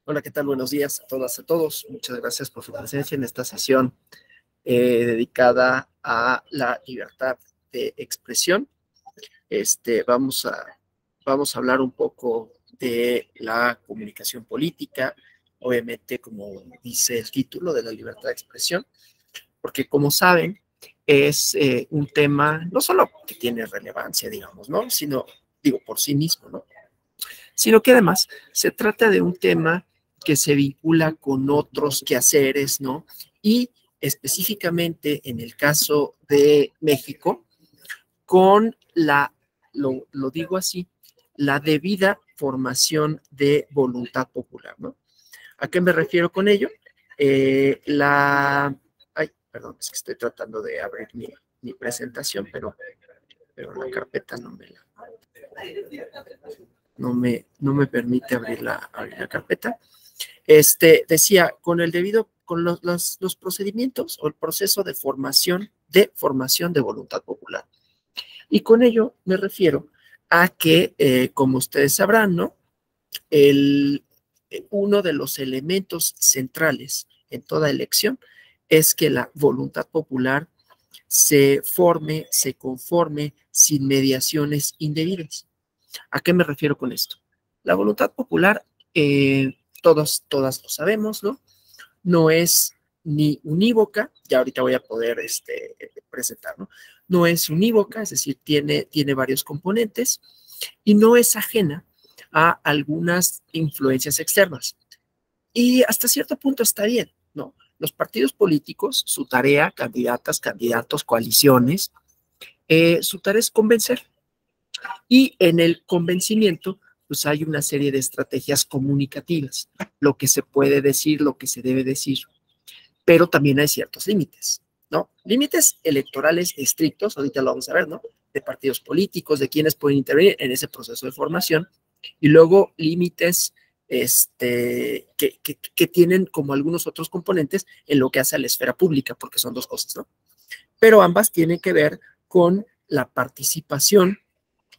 Hola, ¿qué tal? Buenos días a todas, a todos. Muchas gracias por su presencia en esta sesión dedicada a la libertad de expresión. Vamos a hablar un poco de la comunicación política, obviamente, como dice el título de la libertad de expresión, porque como saben, es un tema no solo que tiene relevancia, digamos, ¿no? Sino, digo, por sí mismo, ¿no? Sino que además se trata de un tema que se vincula con otros quehaceres, ¿no? Y específicamente en el caso de México, con lo digo así, la debida formación de voluntad popular, ¿no? ¿A qué me refiero con ello? Ay, perdón, es que estoy tratando de abrir mi presentación, pero la carpeta no me permite abrir la carpeta. Decía, con los procedimientos o el proceso de formación de voluntad popular. Y con ello me refiero a que, como ustedes sabrán, ¿no? Uno de los elementos centrales en toda elección es que la voluntad popular se forme, se conforme sin mediaciones indebidas. ¿A qué me refiero con esto? La voluntad popular, todas lo sabemos, ¿no? No es ni unívoca, ya ahorita voy a poder presentar, ¿no? No es unívoca, es decir, tiene varios componentes y no es ajena a algunas influencias externas. Y hasta cierto punto está bien, ¿no? Los partidos políticos, su tarea, candidatas, candidatos, coaliciones, su tarea es convencer. Y en el convencimiento, pues hay una serie de estrategias comunicativas, lo que se puede decir, lo que se debe decir, pero también hay ciertos límites, ¿no? Límites electorales estrictos, ahorita lo vamos a ver, ¿no? De partidos políticos, de quienes pueden intervenir en ese proceso de formación, y luego límites que tienen como algunos otros componentes en lo que hace a la esfera pública, porque son dos cosas, ¿no? Pero ambas tienen que ver con la participación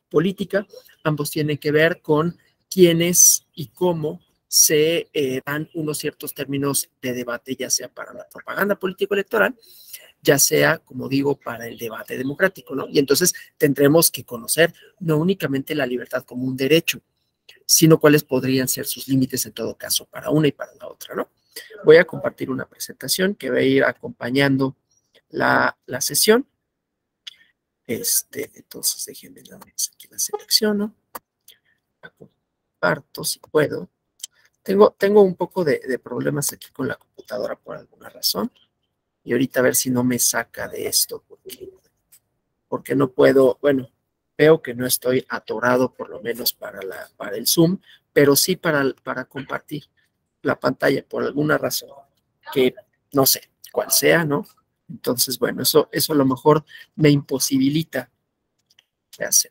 política, ambos tienen que ver con quiénes y cómo se dan unos ciertos términos de debate, ya sea para la propaganda político-electoral, ya sea, como digo, para el debate democrático, ¿no? Y entonces tendremos que conocer no únicamente la libertad como un derecho, sino cuáles podrían ser sus límites en todo caso para una y para la otra, ¿no? Voy a compartir una presentación que va a ir acompañando la sesión. Entonces déjenme nada más aquí la selecciono, la comparto si puedo. Tengo un poco de problemas aquí con la computadora por alguna razón y ahorita a ver si no me saca de esto porque no puedo, bueno, veo que no estoy atorado por lo menos para el Zoom, pero sí para compartir la pantalla por alguna razón que no sé cuál sea, ¿no? Entonces, bueno, eso a lo mejor me imposibilita qué hacer.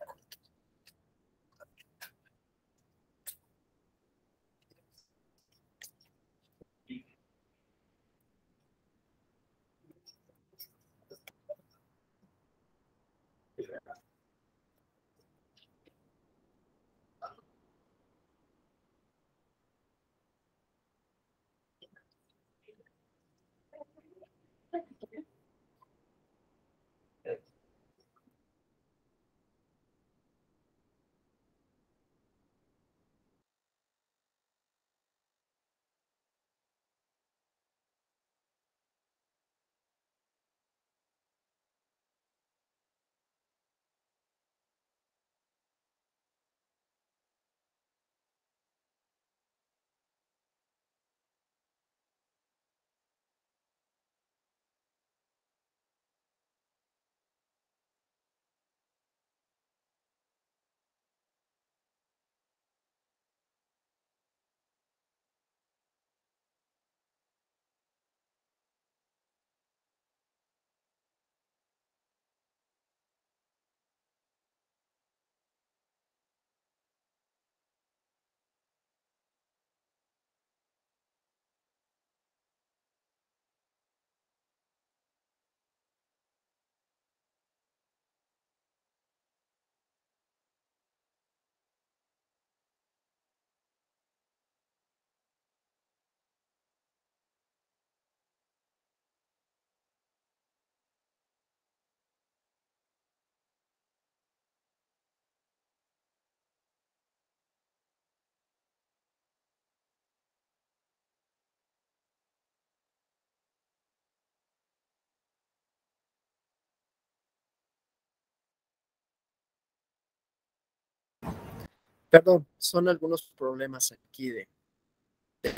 Perdón, son algunos problemas aquí de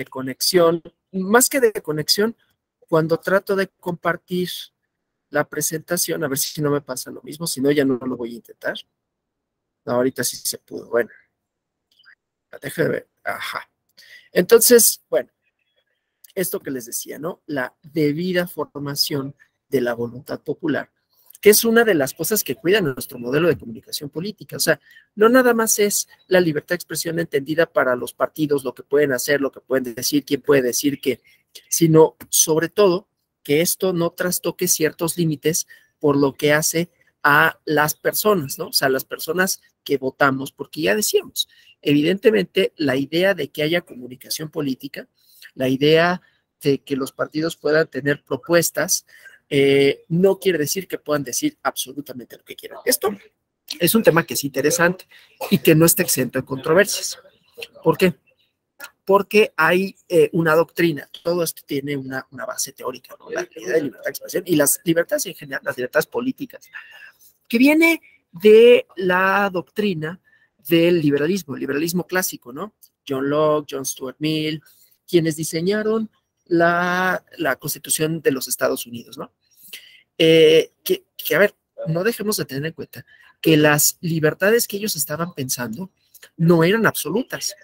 conexión. Más que de conexión, cuando trato de compartir la presentación, a ver si no me pasa lo mismo, si no, ya no lo voy a intentar. No, ahorita sí se pudo. Bueno, déjame ver. Ajá. Entonces, bueno, esto que les decía, ¿no? La debida formación de la voluntad popular, que es una de las cosas que cuida nuestro modelo de comunicación política. O sea, no nada más es la libertad de expresión entendida para los partidos, lo que pueden hacer, lo que pueden decir, quién puede decir qué, sino sobre todo que esto no trastoque ciertos límites por lo que hace a las personas, ¿no? O sea, las personas que votamos, porque ya decíamos, evidentemente la idea de que haya comunicación política, la idea de que los partidos puedan tener propuestas, no quiere decir que puedan decir absolutamente lo que quieran. Esto es un tema que es interesante y que no está exento de controversias. ¿Por qué? Porque hay una doctrina, todo esto tiene una base teórica, ¿no? La idea de libertad de expresión y las libertades en general, las libertades políticas, que viene de la doctrina del liberalismo, el liberalismo clásico, ¿no? John Locke, John Stuart Mill, quienes diseñaron la Constitución de los Estados Unidos, ¿no? A ver, no dejemos de tener en cuenta que las libertades que ellos estaban pensando no eran absolutas,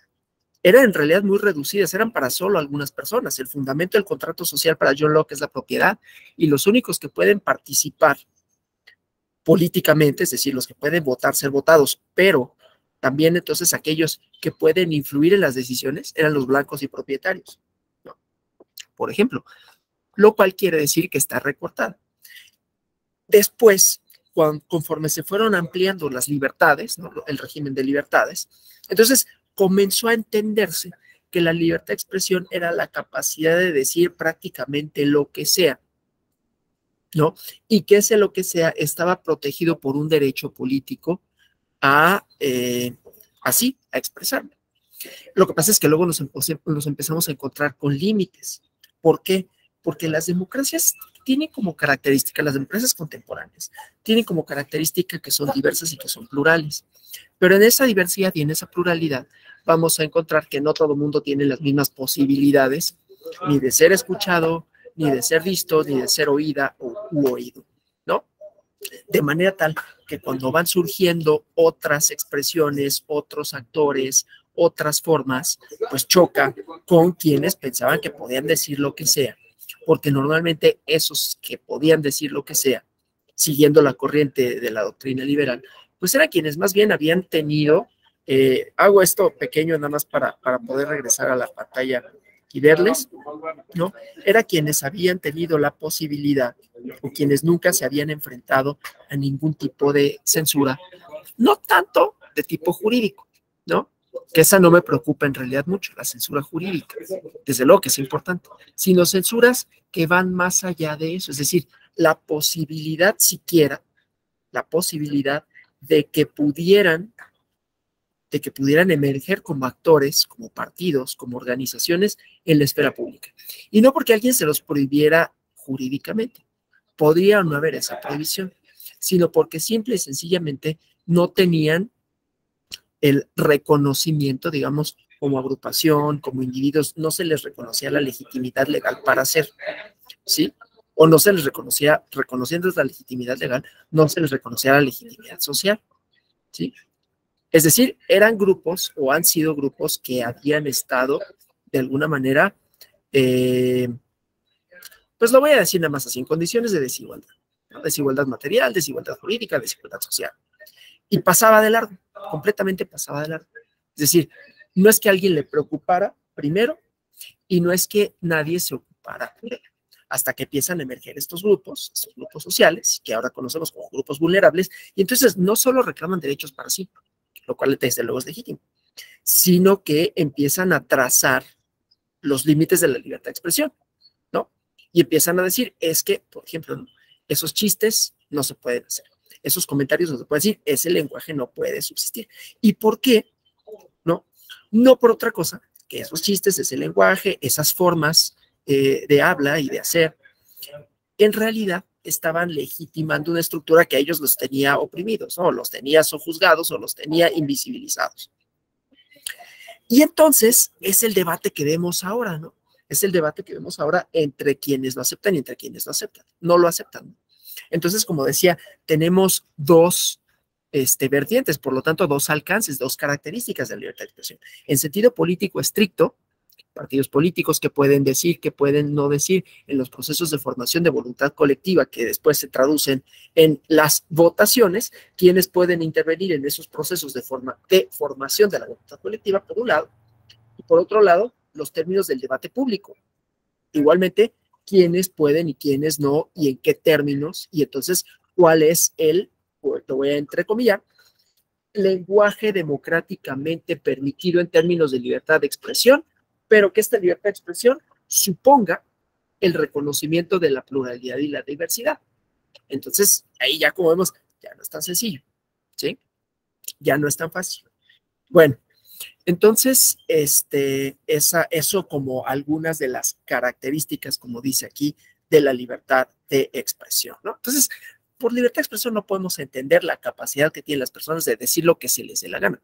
eran en realidad muy reducidas, eran para solo algunas personas. El fundamento del contrato social para John Locke es la propiedad y los únicos que pueden participar políticamente, es decir, los que pueden votar, ser votados, pero también entonces aquellos que pueden influir en las decisiones eran los blancos y propietarios, ¿no? Por ejemplo, lo cual quiere decir que está recortada. Después, conforme se fueron ampliando las libertades, ¿no? El régimen de libertades, entonces comenzó a entenderse que la libertad de expresión era la capacidad de decir prácticamente lo que sea, ¿no? Y que ese lo que sea estaba protegido por un derecho político a, así, a expresarme. Lo que pasa es que luego nos empezamos a encontrar con límites. ¿Por qué? Porque las democracias tienen como característica, las democracias contemporáneas, tienen como característica que son diversas y que son plurales. Pero en esa diversidad y en esa pluralidad vamos a encontrar que no todo el mundo tiene las mismas posibilidades ni de ser escuchado, ni de ser visto, ni de ser oída u oído, ¿no? De manera tal que cuando van surgiendo otras expresiones, otros actores, otras formas, pues choca con quienes pensaban que podían decir lo que sea, porque normalmente esos que podían decir lo que sea, siguiendo la corriente de la doctrina liberal, pues eran quienes más bien habían tenido, hago esto pequeño nada más para poder regresar a la pantalla y verles, ¿no? Era quienes habían tenido la posibilidad o quienes nunca se habían enfrentado a ningún tipo de censura, no tanto de tipo jurídico, ¿no? Que esa no me preocupa en realidad mucho, la censura jurídica, desde luego que es importante, sino censuras que van más allá de eso, es decir, la posibilidad siquiera, la posibilidad de que pudieran emerger como actores, como partidos, como organizaciones en la esfera pública. Y no porque alguien se los prohibiera jurídicamente, podría no haber esa prohibición, sino porque simple y sencillamente no tenían el reconocimiento, digamos, como agrupación, como individuos, no se les reconocía la legitimidad legal para hacer, ¿sí? O no se les reconocía, reconociendo la legitimidad legal, no se les reconocía la legitimidad social, ¿sí? Es decir, eran grupos o han sido grupos que habían estado de alguna manera, pues lo voy a decir nada más así, en condiciones de desigualdad, ¿no? Desigualdad material, desigualdad jurídica, desigualdad social. Y pasaba de largo, completamente pasaba de largo. Es decir, no es que a alguien le preocupara primero y no es que nadie se ocupara por él, hasta que empiezan a emerger estos grupos sociales, que ahora conocemos como grupos vulnerables, y entonces no solo reclaman derechos para sí, lo cual desde luego es legítimo, sino que empiezan a trazar los límites de la libertad de expresión, ¿no? Y empiezan a decir, es que, por ejemplo, ¿no? Esos chistes no se pueden hacer, esos comentarios no se pueden decir, ese lenguaje no puede subsistir. ¿Y por qué? ¿No? No por otra cosa que esos chistes, ese lenguaje, esas formas de habla y de hacer, en realidad estaban legitimando una estructura que a ellos los tenía oprimidos, ¿no? Los tenía sojuzgados o los tenía invisibilizados. Y entonces es el debate que vemos ahora, ¿no? Es el debate que vemos ahora entre quienes lo aceptan y entre quienes lo aceptan, no lo aceptan. Entonces, como decía, tenemos dos vertientes, por lo tanto, dos alcances, dos características de la libertad de expresión. En sentido político estricto, partidos políticos que pueden decir, que pueden no decir, en los procesos de formación de voluntad colectiva que después se traducen en las votaciones, quienes pueden intervenir en esos procesos de formación de la voluntad colectiva, por un lado, y por otro lado, los términos del debate público. Igualmente, quiénes pueden y quiénes no, y en qué términos, y entonces, cuál es lo voy a entrecomillar, lenguaje democráticamente permitido en términos de libertad de expresión, pero que esta libertad de expresión suponga el reconocimiento de la pluralidad y la diversidad. Entonces, ahí ya como vemos, ya no es tan sencillo, ¿sí? Ya no es tan fácil. Bueno, entonces, eso como algunas de las características, como dice aquí, de la libertad de expresión, ¿no? Entonces, por libertad de expresión no podemos entender la capacidad que tienen las personas de decir lo que se les dé la gana.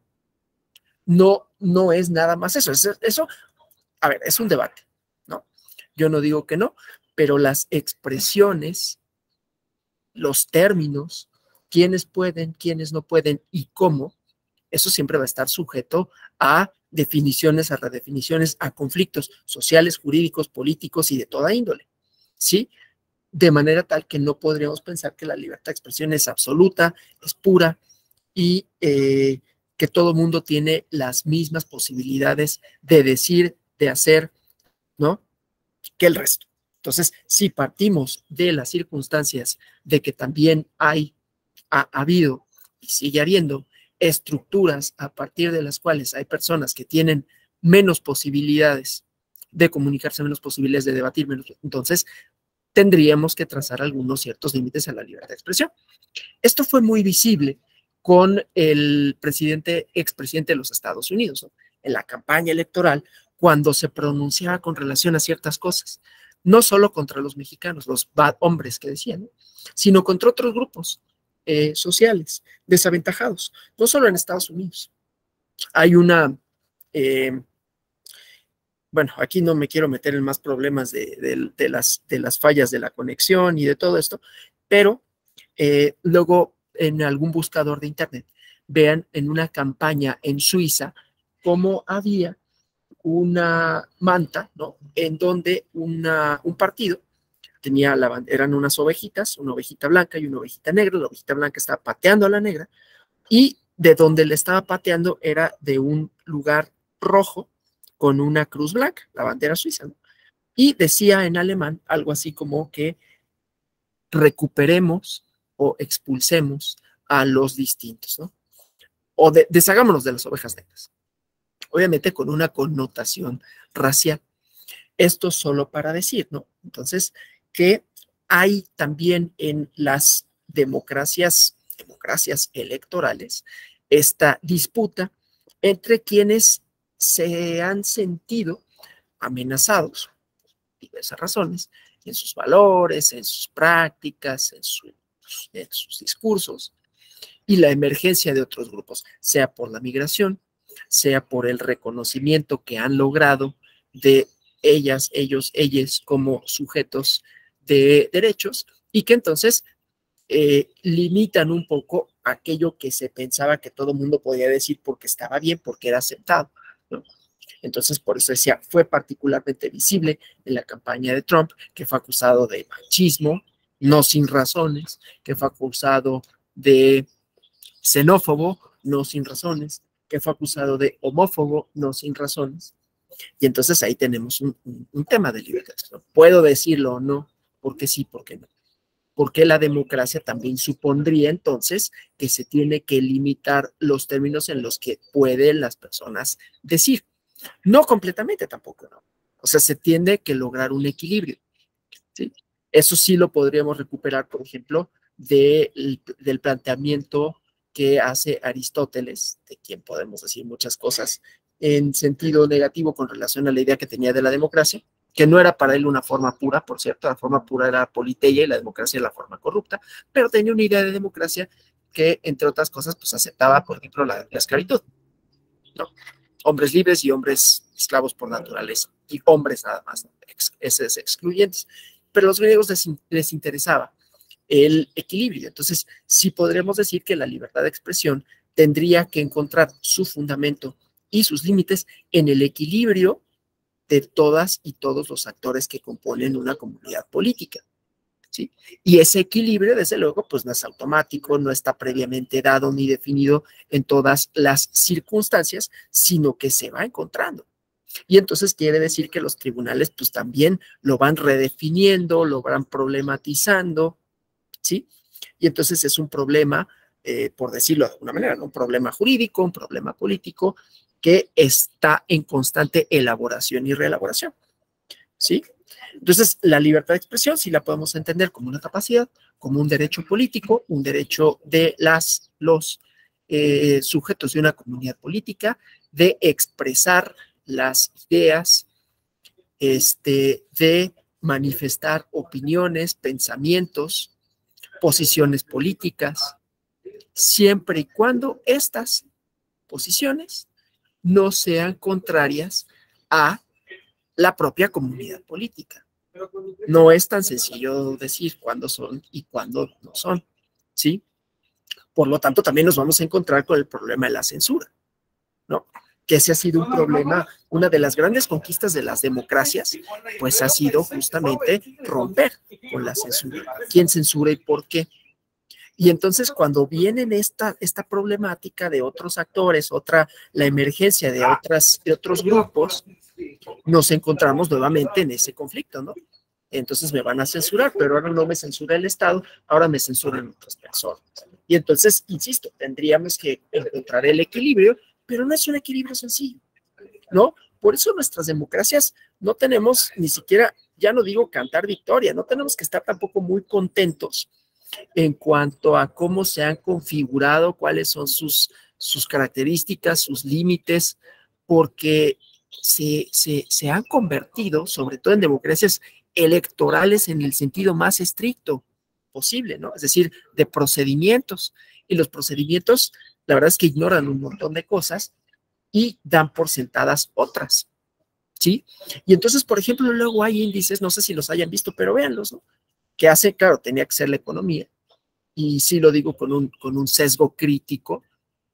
No, no es nada más eso. Eso, a ver, es un debate, ¿no? Yo no digo que no, pero las expresiones, los términos, quiénes pueden, quiénes no pueden y cómo, eso siempre va a estar sujeto a definiciones, a redefiniciones, a conflictos sociales, jurídicos, políticos y de toda índole, ¿sí? De manera tal que no podríamos pensar que la libertad de expresión es absoluta, es pura y que todo mundo tiene las mismas posibilidades de decir, de hacer, ¿no? Que el resto. Entonces, si partimos de las circunstancias de que también ha habido y sigue habiendo estructuras a partir de las cuales hay personas que tienen menos posibilidades de comunicarse, menos posibilidades de debatir, entonces tendríamos que trazar algunos ciertos límites a la libertad de expresión. Esto fue muy visible con el expresidente de los Estados Unidos, ¿no? En la campaña electoral, cuando se pronunciaba con relación a ciertas cosas, no solo contra los mexicanos, los bad hombres que decían, ¿no? Sino contra otros grupos sociales desaventajados, no solo en Estados Unidos. Hay bueno, aquí no me quiero meter en más problemas de las fallas de la conexión y de todo esto, pero luego en algún buscador de internet vean en una campaña en Suiza cómo había una manta, ¿no? En donde un partido tenía eran unas ovejitas, una ovejita blanca y una ovejita negra. La ovejita blanca estaba pateando a la negra y de donde le estaba pateando era de un lugar rojo con una cruz blanca, la bandera suiza, ¿no? Y decía en alemán algo así como que recuperemos o expulsemos a los distintos, ¿no? O deshagámonos de las ovejas negras. Obviamente con una connotación racial. Esto solo para decir, ¿no? Entonces, que hay también en las democracias electorales esta disputa entre quienes se han sentido amenazados, por diversas razones, en sus valores, en sus prácticas, en sus discursos, y la emergencia de otros grupos, sea por la migración, sea por el reconocimiento que han logrado de ellas, ellos, ellas como sujetos de derechos y que entonces limitan un poco aquello que se pensaba que todo mundo podía decir porque estaba bien, porque era aceptado, ¿no? Entonces, por eso decía, fue particularmente visible en la campaña de Trump, que fue acusado de machismo, no sin razones, que fue acusado de xenófobo, no sin razones, que fue acusado de homófobo, no sin razones. Y entonces ahí tenemos un tema de libertad. ¿No? ¿Puedo decirlo o no? ¿Por qué sí, por qué no? Porque la democracia también supondría entonces que se tiene que limitar los términos en los que pueden las personas decir. No completamente tampoco, ¿no? O sea, se tiene que lograr un equilibrio, ¿sí? Eso sí lo podríamos recuperar, por ejemplo, del planteamiento que hace Aristóteles, de quien podemos decir muchas cosas en sentido negativo con relación a la idea que tenía de la democracia, que no era para él una forma pura, por cierto, la forma pura era politeia y la democracia era la forma corrupta, pero tenía una idea de democracia que, entre otras cosas, pues aceptaba, por ejemplo, la esclavitud, ¿no? hombres libres y hombres esclavos por naturaleza, y hombres nada más, ¿no? Esos excluyentes. Pero a los griegos les interesaba el equilibrio. Entonces, sí podremos decir que la libertad de expresión tendría que encontrar su fundamento y sus límites en el equilibrio de todas y todos los actores que componen una comunidad política, ¿sí? Y ese equilibrio, desde luego, pues no es automático, no está previamente dado ni definido en todas las circunstancias, sino que se va encontrando. Y entonces quiere decir que los tribunales pues también lo van redefiniendo, lo van problematizando, ¿sí? Y entonces es un problema, por decirlo de alguna manera, ¿no? Un problema jurídico, un problema político que está en constante elaboración y reelaboración, ¿sí? Entonces, la libertad de expresión sí la podemos entender como una capacidad, como un derecho político, un derecho de los sujetos de una comunidad política de expresar las ideas, de manifestar opiniones, pensamientos, posiciones políticas, siempre y cuando estas posiciones no sean contrarias a la propia comunidad política. No es tan sencillo decir cuándo son y cuándo no son, ¿sí? Por lo tanto, también nos vamos a encontrar con el problema de la censura, ¿no? Que ese ha sido un problema, una de las grandes conquistas de las democracias, pues ha sido justamente romper con la censura. ¿Quién censura y por qué? Y entonces cuando vienen esta problemática de otros actores, la emergencia de otros grupos, nos encontramos nuevamente en ese conflicto, ¿no? Entonces me van a censurar, pero ahora no me censura el Estado, ahora me censuran otras personas. Y entonces, insisto, tendríamos que encontrar el equilibrio, pero no es un equilibrio sencillo, ¿no? Por eso nuestras democracias no tenemos ni siquiera, ya no digo cantar victoria, no tenemos que estar tampoco muy contentos en cuanto a cómo se han configurado, cuáles son sus características, sus límites, porque se han convertido, sobre todo en democracias electorales en el sentido más estricto posible, ¿no? Es decir, de procedimientos. Y los procedimientos, la verdad es que ignoran un montón de cosas y dan por sentadas otras, ¿sí? Y entonces, por ejemplo, luego hay índices, no sé si los hayan visto, pero véanlos, ¿no? Que hace, claro, tenía que ser la economía, y sí lo digo con un sesgo crítico,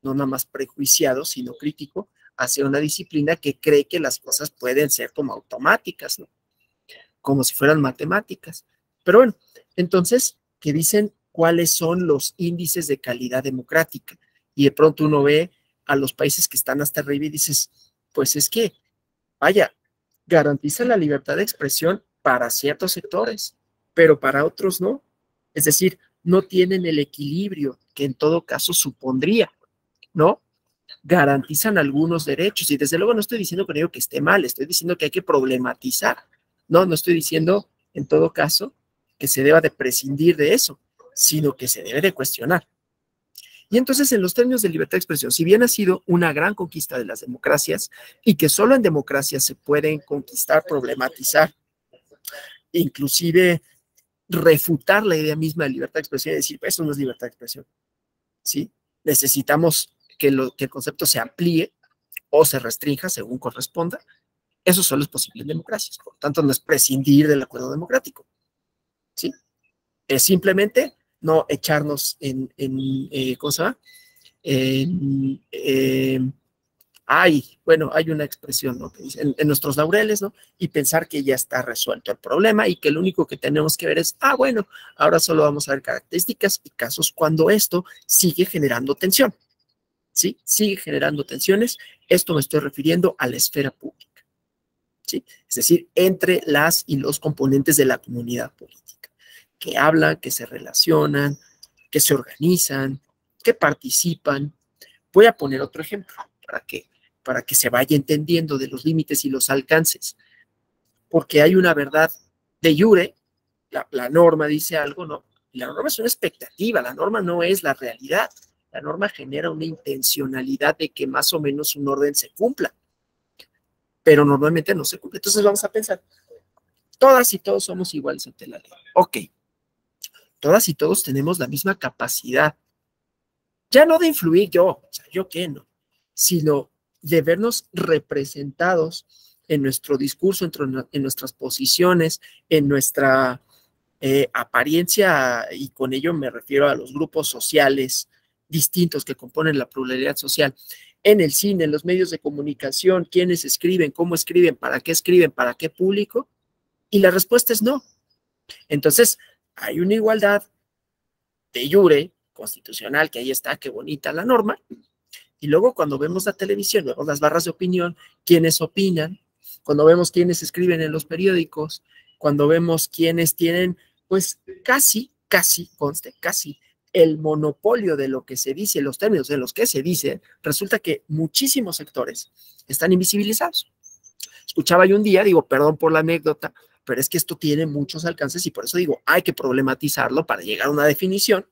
no nada más prejuiciado, sino crítico, hacia una disciplina que cree que las cosas pueden ser como automáticas, ¿no? Como si fueran matemáticas. Pero bueno, entonces, que dicen cuáles son los índices de calidad democrática, y de pronto uno ve a los países que están hasta arriba y dices, pues es que, vaya, garantiza la libertad de expresión para ciertos sectores, pero para otros no. Es decir, no tienen el equilibrio que en todo caso supondría, ¿no? Garantizan algunos derechos y desde luego no estoy diciendo con ello que esté mal, estoy diciendo que hay que problematizar, no estoy diciendo en todo caso que se deba de prescindir de eso, sino que se debe de cuestionar. Y entonces, en los términos de libertad de expresión, si bien ha sido una gran conquista de las democracias y que solo en democracias se pueden conquistar, problematizar, inclusive refutar la idea misma de libertad de expresión y decir, pues, eso no es libertad de expresión, ¿sí? Necesitamos que el concepto se amplíe o se restrinja según corresponda. Eso solo es posible en democracias. Por lo tanto, no es prescindir del acuerdo democrático, ¿sí? Es simplemente no echarnos ¿cómo se llama? Hay una expresión, ¿no? Que dice, en nuestros laureles, ¿no? Y pensar que ya está resuelto el problema y que lo único que tenemos que ver es, bueno, ahora solo vamos a ver características y casos cuando esto sigue generando tensión, ¿sí? Sigue generando tensiones. Esto me estoy refiriendo a la esfera pública, ¿sí? Es decir, entre las y los componentes de la comunidad política, que hablan, que se relacionan, que se organizan, que participan. Voy a poner otro ejemplo para que se vaya entendiendo de los límites y los alcances, porque hay una verdad de jure, la norma dice algo, ¿no? Y la norma es una expectativa, la norma no es la realidad, la norma genera una intencionalidad de que más o menos un orden se cumpla, pero normalmente no se cumple. Entonces vamos a pensar, todas y todos somos iguales ante la ley. Ok, todas y todos tenemos la misma capacidad, ya no de influir yo, o sea, yo qué no, sino de vernos representados en nuestro discurso, en nuestras posiciones, en nuestra apariencia, y con ello me refiero a los grupos sociales distintos que componen la pluralidad social, en el cine, en los medios de comunicación, quiénes escriben, cómo escriben, para qué público, y la respuesta es no. Entonces, hay una igualdad de jure constitucional, que ahí está, qué bonita la norma, y luego cuando vemos la televisión, vemos las barras de opinión, quiénes opinan, cuando vemos quiénes escriben en los periódicos, cuando vemos quiénes tienen, pues casi, conste, casi el monopolio de lo que se dice, los términos en los que se dice, resulta que muchísimos sectores están invisibilizados. Escuchaba yo un día, digo, perdón por la anécdota, pero es que esto tiene muchos alcances y por eso digo, hay que problematizarlo para llegar a una definición.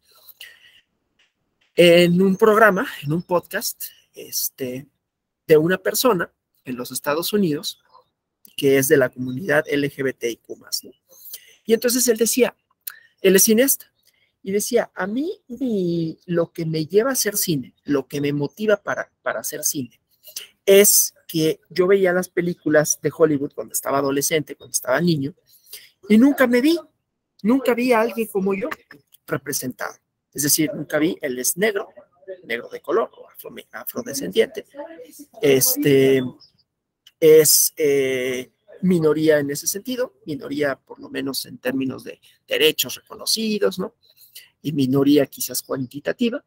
En un programa, en un podcast, de una persona en los Estados Unidos que es de la comunidad LGBTIQ+, ¿no? Y entonces él decía, él es cineasta, y decía, a mí lo que me lleva a hacer cine, lo que me motiva para hacer cine, es que yo veía las películas de Hollywood cuando estaba adolescente, cuando estaba niño, y nunca vi a alguien como yo representado. Es decir, nunca vi, él es negro de color, o afrodescendiente, es minoría en ese sentido, minoría por lo menos en términos de derechos reconocidos, ¿no? Y minoría quizás cuantitativa,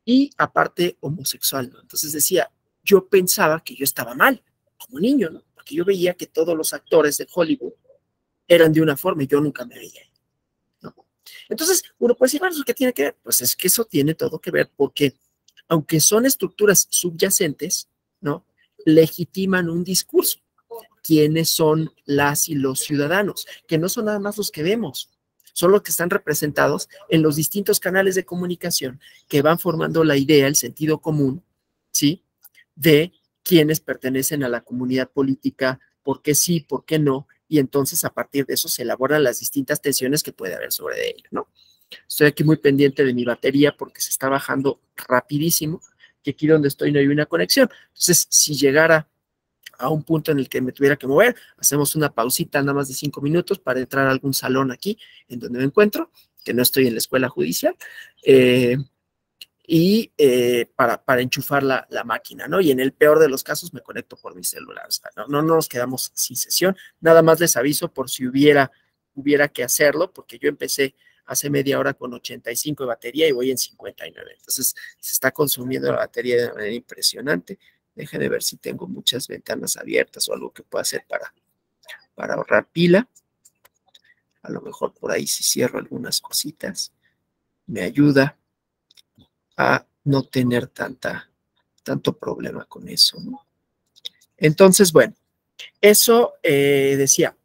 y aparte homosexual, ¿no? Entonces decía, yo pensaba que yo estaba mal como niño, ¿no? Porque yo veía que todos los actores de Hollywood eran de una forma y yo nunca me veía, ¿no? Entonces, uno puede decir, bueno, ¿qué tiene que ver? Pues es que eso tiene todo que ver porque, aunque son estructuras subyacentes, ¿no? Legitiman un discurso. ¿Quiénes son las y los ciudadanos? Que no son nada más los que vemos, son los que están representados en los distintos canales de comunicación que van formando la idea, el sentido común, ¿sí? De quienes pertenecen a la comunidad política, por qué sí, por qué no, y entonces a partir de eso se elaboran las distintas tensiones que puede haber sobre ella, ¿no? Estoy aquí muy pendiente de mi batería porque se está bajando rapidísimo, que aquí donde estoy no hay una conexión. Entonces, si llegara a un punto en el que me tuviera que mover, hacemos una pausita nada más de 5 minutos para entrar a algún salón aquí en donde me encuentro, que no estoy en la escuela judicial, para enchufar la máquina, ¿no? Y en el peor de los casos me conecto por mi celular. O sea, no nos quedamos sin sesión. Nada más les aviso por si hubiera que hacerlo, porque yo empecé hace media hora con 85 de batería y voy en 59. Entonces, se está consumiendo la batería de manera impresionante. Deje de ver si tengo muchas ventanas abiertas o algo que pueda hacer para ahorrar pila. A lo mejor por ahí si cierro algunas cositas, me ayuda a no tener tanto problema con eso, ¿no? Entonces, bueno, eso decía,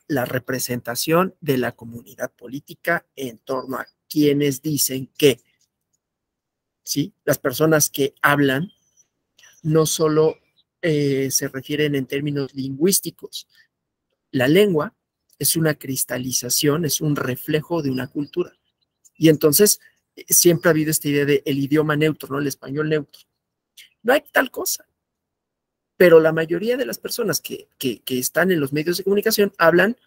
la representación de la comunidad política en torno a quienes dicen que, ¿sí? Las personas que hablan no solo se refieren en términos lingüísticos. La lengua es una cristalización, es un reflejo de una cultura. Y entonces siempre ha habido esta idea del idioma neutro, ¿no? El español neutro. No hay tal cosa. Pero la mayoría de las personas que están en los medios de comunicación hablan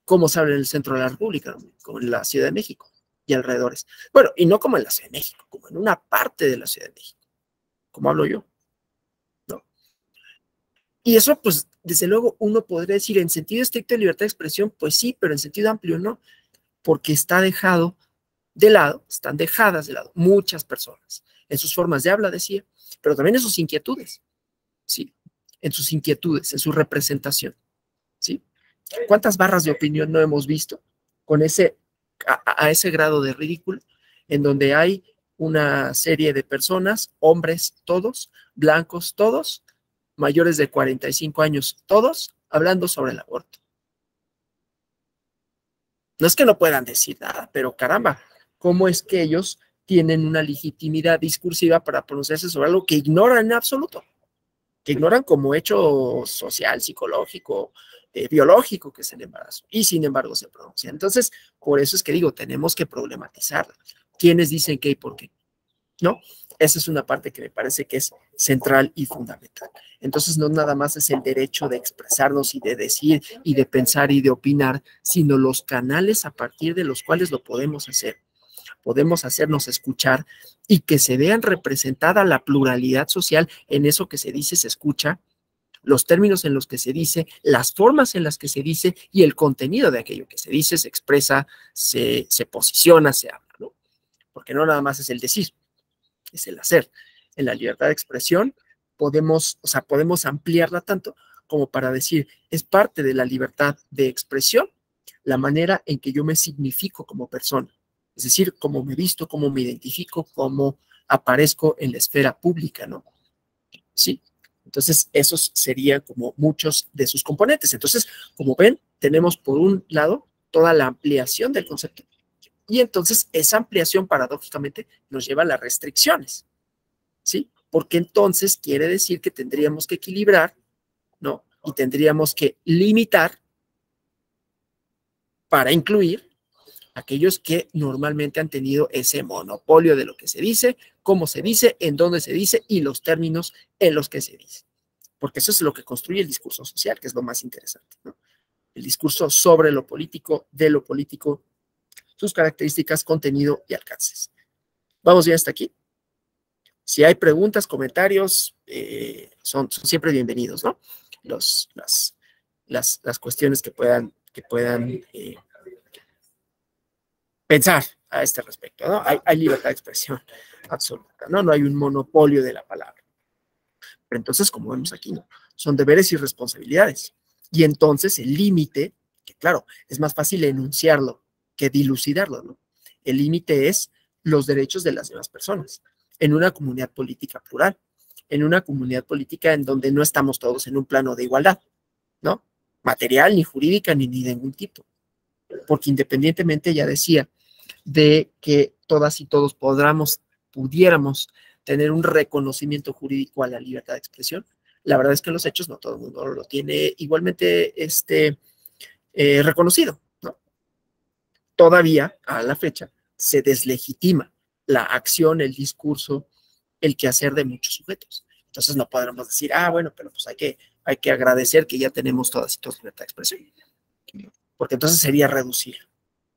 como se habla en el centro de la República, ¿no? Como en la Ciudad de México y alrededores. Bueno, y no como en la Ciudad de México, como en una parte de la Ciudad de México, como hablo yo, ¿no? Y eso, pues, desde luego, uno podría decir en sentido estricto de libertad de expresión, pues sí, pero en sentido amplio no, porque están dejadas de lado muchas personas, en sus formas de habla, decía, pero también en sus inquietudes, ¿sí? En sus inquietudes, en su representación, ¿sí? ¿Cuántas barras de opinión no hemos visto con a ese grado de ridículo, en donde hay una serie de personas, hombres todos, blancos todos, mayores de 45 años todos, hablando sobre el aborto? No es que no puedan decir nada, pero caramba, ¿cómo es que ellos tienen una legitimidad discursiva para pronunciarse sobre algo que ignoran en absoluto? Que ignoran como hecho social, psicológico, biológico, que es el embarazo, y sin embargo se pronuncia. Entonces, por eso es que digo, tenemos que problematizar quiénes dicen qué y por qué, ¿no? Esa es una parte que me parece que es central y fundamental. Entonces, no nada más es el derecho de expresarnos y de decir y de pensar y de opinar, sino los canales a partir de los cuales lo podemos hacer. Podemos hacernos escuchar y que se vean representada la pluralidad social en eso que se dice, se escucha, los términos en los que se dice, las formas en las que se dice y el contenido de aquello que se dice, se expresa, se posiciona, se habla, ¿no? Porque no nada más es el decir, es el hacer. En la libertad de expresión podemos ampliarla tanto como para decir, es parte de la libertad de expresión la manera en que yo me significo como persona, es decir, cómo me visto, cómo me identifico, cómo aparezco en la esfera pública, ¿no? Sí. Entonces, esos serían como muchos de sus componentes. Entonces, como ven, tenemos por un lado toda la ampliación del concepto y entonces esa ampliación paradójicamente nos lleva a las restricciones, ¿sí? Porque entonces quiere decir que tendríamos que equilibrar, ¿no? Y tendríamos que limitar para incluir aquellos que normalmente han tenido ese monopolio de lo que se dice, cómo se dice, en dónde se dice y los términos en los que se dice. Porque eso es lo que construye el discurso social, que es lo más interesante, ¿no? El discurso sobre lo político, de lo político, sus características, contenido y alcances. ¿Vamos bien hasta aquí? Si hay preguntas, comentarios, son siempre bienvenidos, ¿no? Las cuestiones que puedan pensar a este respecto, ¿no? Hay libertad de expresión absoluta, ¿no? No hay un monopolio de la palabra. Pero entonces, como vemos aquí, ¿no? Son deberes y responsabilidades. Y entonces el límite, que claro, es más fácil enunciarlo que dilucidarlo, ¿no? El límite es los derechos de las demás personas en una comunidad política plural, en una comunidad política en donde no estamos todos en un plano de igualdad, ¿no? Material, ni jurídica, ni de ningún tipo. Porque independientemente, ya decía, de que todas y todos pudiéramos tener un reconocimiento jurídico a la libertad de expresión, la verdad es que en los hechos no todo el mundo lo tiene igualmente reconocido, ¿no? Todavía, a la fecha, se deslegitima la acción, el discurso, el quehacer de muchos sujetos. Entonces no podremos decir, bueno, pero pues hay que agradecer que ya tenemos todas y todos libertad de expresión, porque entonces sería reducir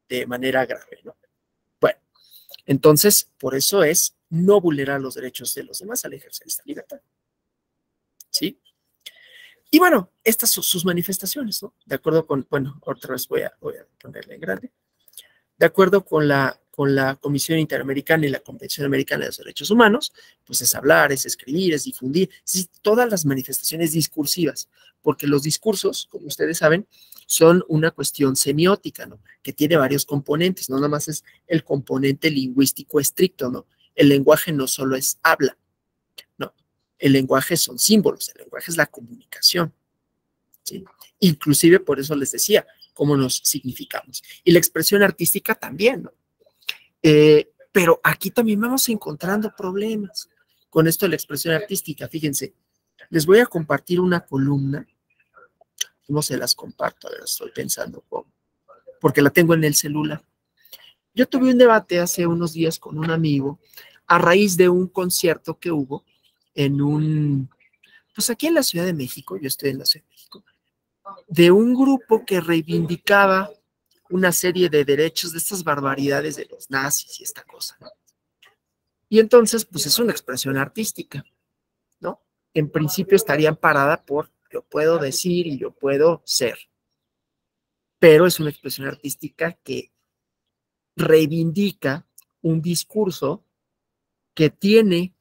de manera grave, ¿no? Bueno, entonces, por eso es no vulnerar los derechos de los demás al ejercer esta libertad, ¿sí? Y bueno, estas son sus manifestaciones, ¿no? De acuerdo con, bueno, otra vez voy a ponerle en grande. De acuerdo con la Comisión Interamericana y la Convención Americana de los Derechos Humanos, pues es hablar, es escribir, es difundir, es todas las manifestaciones discursivas, porque los discursos, como ustedes saben, son una cuestión semiótica, ¿no? Que tiene varios componentes, no nada más es el componente lingüístico estricto, ¿no? El lenguaje no solo es habla, ¿no? El lenguaje son símbolos, el lenguaje es la comunicación, ¿sí? Inclusive por eso les decía, cómo nos significamos. Y la expresión artística también, ¿no? Pero aquí también vamos encontrando problemas con esto de la expresión artística. Fíjense, les voy a compartir una columna. ¿Cómo se las comparto? A ver, estoy pensando cómo. Porque la tengo en el celular. Yo tuve un debate hace unos días con un amigo a raíz de un concierto que hubo pues aquí en la Ciudad de México, yo estoy en la Ciudad de México, de un grupo que reivindicaba una serie de derechos de estas barbaridades de los nazis y esta cosa, ¿no? Y entonces, pues es una expresión artística, ¿no? En principio estaría amparada por yo puedo decir y yo puedo ser, pero es una expresión artística que reivindica un discurso que tiene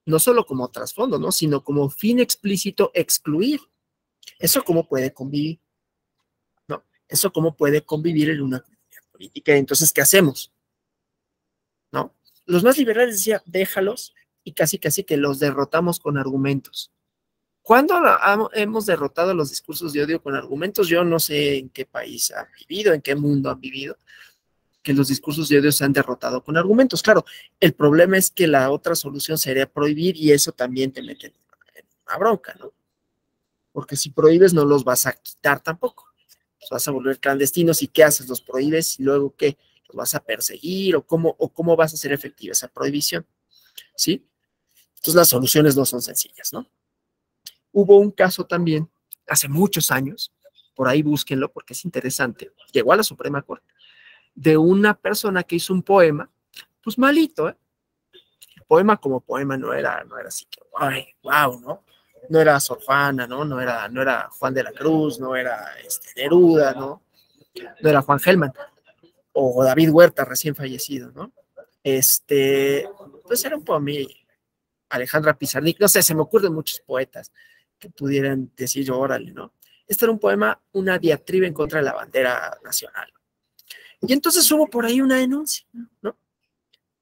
no solo como trasfondo, ¿no? Sino como fin explícito excluir. ¿Eso cómo puede convivir? ¿No? ¿Eso cómo puede convivir en una comunidad política? Entonces, ¿qué hacemos? ¿No? Los más liberales decían, déjalos y casi que los derrotamos con argumentos. ¿Cuándo hemos derrotado los discursos de odio con argumentos? Yo no sé en qué país han vivido, en qué mundo han vivido, que los discursos de odio se han derrotado con argumentos. Claro, el problema es que la otra solución sería prohibir y eso también te mete en una bronca, ¿no? Porque si prohíbes no los vas a quitar tampoco. Los vas a volver clandestinos y ¿qué haces? ¿Los prohíbes y luego qué? ¿Los vas a perseguir o cómo vas a hacer efectiva esa prohibición? ¿sí? Entonces las soluciones no son sencillas, ¿no? Hubo un caso también, hace muchos años, por ahí búsquenlo porque es interesante, llegó a la Suprema Corte, de una persona que hizo un poema, pues malito, ¿eh? El poema como poema no era así que, ay, wow, ¿no? No era Sor Juana, ¿no? No era Juan de la Cruz, no era Neruda, ¿no? No era Juan Gelman, o David Huerta, recién fallecido, ¿no? Pues era un poema, Alejandra Pizarnik, no sé, se me ocurren muchos poetas que pudieran decir, órale, ¿no? Este era un poema, una diatriba en contra de la bandera nacional. Y entonces hubo por ahí una denuncia, ¿no?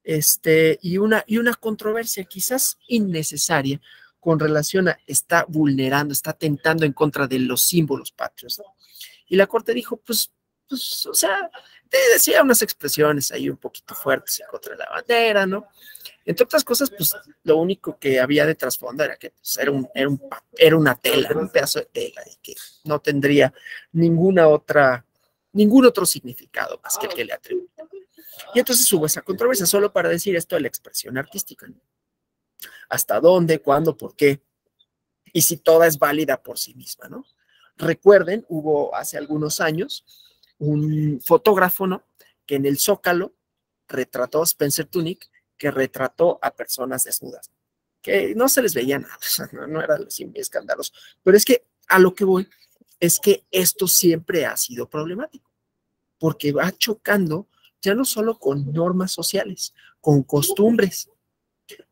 Y una controversia quizás innecesaria con relación a está vulnerando, está atentando en contra de los símbolos patrios, ¿no? Y la Corte dijo, o sea, decía unas expresiones ahí un poquito fuertes en contra de la bandera, ¿no? Entre otras cosas, pues lo único que había de trasfondo era que pues, era una tela, un pedazo de tela, y que no tendría ningún otro significado más que el que le atribuye. Y entonces hubo esa controversia solo para decir esto de la expresión artística, ¿no? ¿Hasta dónde, cuándo, por qué? Y si toda es válida por sí misma, ¿no? Recuerden, hubo hace algunos años un fotógrafo, ¿no? Que en el Zócalo retrató, Spencer Tunick, que retrató a personas desnudas, que no se les veía nada, no era así muy escandaloso. Pero es que a lo que voy es que esto siempre ha sido problemático, porque va chocando ya no solo con normas sociales, con costumbres,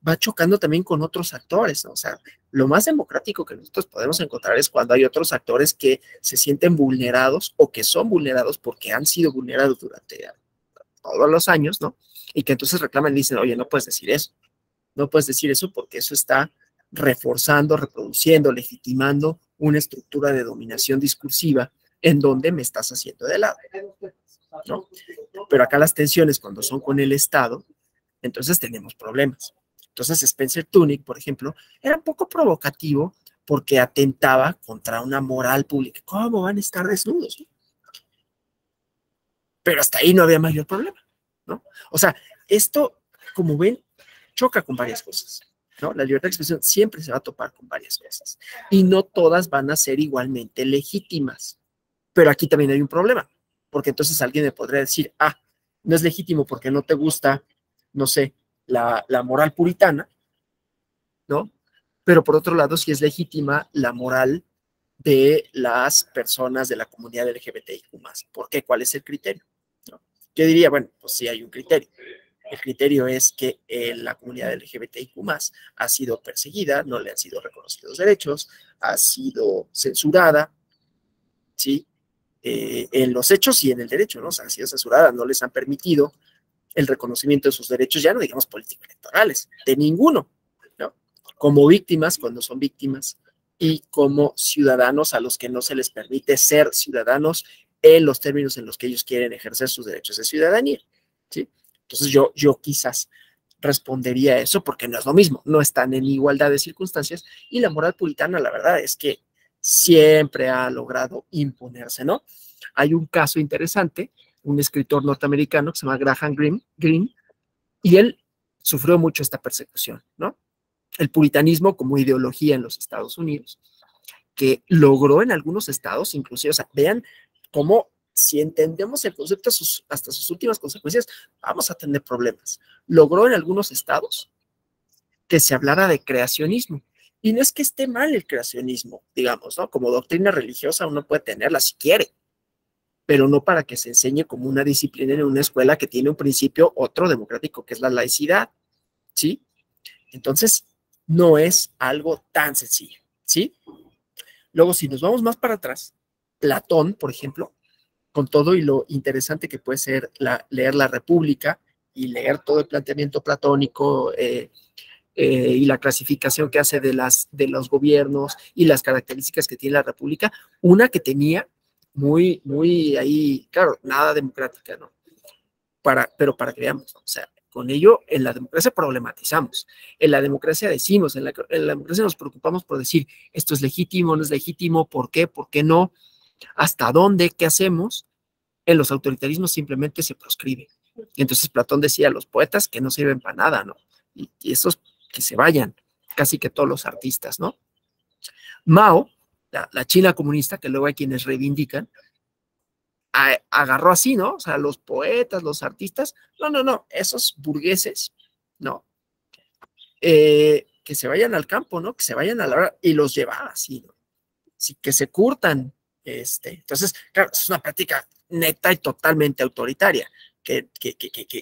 va chocando también con otros actores, ¿no? O sea, lo más democrático que nosotros podemos encontrar es cuando hay otros actores que se sienten vulnerados o que son vulnerados porque han sido vulnerados durante todos los años, ¿no? Y que entonces reclaman y dicen, oye, no puedes decir eso, no puedes decir eso porque eso está reforzando, reproduciendo, legitimando una estructura de dominación discursiva en donde me estás haciendo de lado, ¿no? Pero acá las tensiones cuando son con el Estado, entonces tenemos problemas. Entonces Spencer Tunick, por ejemplo, era un poco provocativo porque atentaba contra una moral pública. ¿Cómo van a estar desnudos? Pero hasta ahí no había mayor problema, ¿no? O sea, esto, como ven, choca con varias cosas, ¿no? La libertad de expresión siempre se va a topar con varias cosas y no todas van a ser igualmente legítimas. Pero aquí también hay un problema, porque entonces alguien me podría decir, no es legítimo porque no te gusta, no sé, la moral puritana, ¿no? Pero por otro lado, sí es legítima la moral de las personas de la comunidad LGBTIQ+. ¿Por qué? ¿Cuál es el criterio? ¿No? Yo diría, bueno, pues sí hay un criterio. El criterio es que la comunidad LGBTIQ+ ha sido perseguida, no le han sido reconocidos derechos, ha sido censurada, ¿sí? En los hechos y en el derecho, ¿no? O sea, ha sido censurada, no les han permitido el reconocimiento de sus derechos, ya no digamos políticos electorales, de ninguno, ¿no? Como víctimas, cuando son víctimas, y como ciudadanos a los que no se les permite ser ciudadanos en los términos en los que ellos quieren ejercer sus derechos de ciudadanía, ¿sí? Entonces yo quizás respondería a eso porque no es lo mismo, no están en igualdad de circunstancias y la moral puritana, la verdad es que siempre ha logrado imponerse, ¿no? Hay un caso interesante, un escritor norteamericano que se llama Graham Greene, y él sufrió mucho esta persecución, ¿no? El puritanismo como ideología en los Estados Unidos, que logró en algunos estados, inclusive, o sea, vean cómo si entendemos el concepto hasta sus últimas consecuencias, vamos a tener problemas. Logró en algunos estados que se hablara de creacionismo. Y no es que esté mal el creacionismo, digamos, ¿no? Como doctrina religiosa uno puede tenerla si quiere, pero no para que se enseñe como una disciplina en una escuela que tiene un principio otro democrático, que es la laicidad, ¿sí? Entonces, no es algo tan sencillo, ¿sí? Luego, si nos vamos más para atrás, Platón, por ejemplo, con todo y lo interesante que puede ser leer la República y leer todo el planteamiento platónico y la clasificación que hace de los gobiernos y las características que tiene la República, una que tenía muy ahí, claro, nada democrática, ¿no? Pero para que veamos, ¿no? O sea, con ello en la democracia problematizamos, en la democracia decimos, en la democracia nos preocupamos por decir, esto es legítimo, no es legítimo, ¿por qué no? ¿Hasta dónde? ¿Qué hacemos? En los autoritarismos simplemente se proscribe. Y entonces Platón decía a los poetas que no sirven para nada, ¿no? y esos que se vayan, casi que todos los artistas, ¿no? Mao, la China comunista, que luego hay quienes reivindican, agarró así, ¿no? O sea, los poetas, los artistas, no, esos burgueses, ¿no? Que se vayan al campo, ¿no? Que se vayan a la hora, y los llevaba así, ¿no? Sí, que se curtan. Entonces, claro, es una práctica neta y totalmente autoritaria, que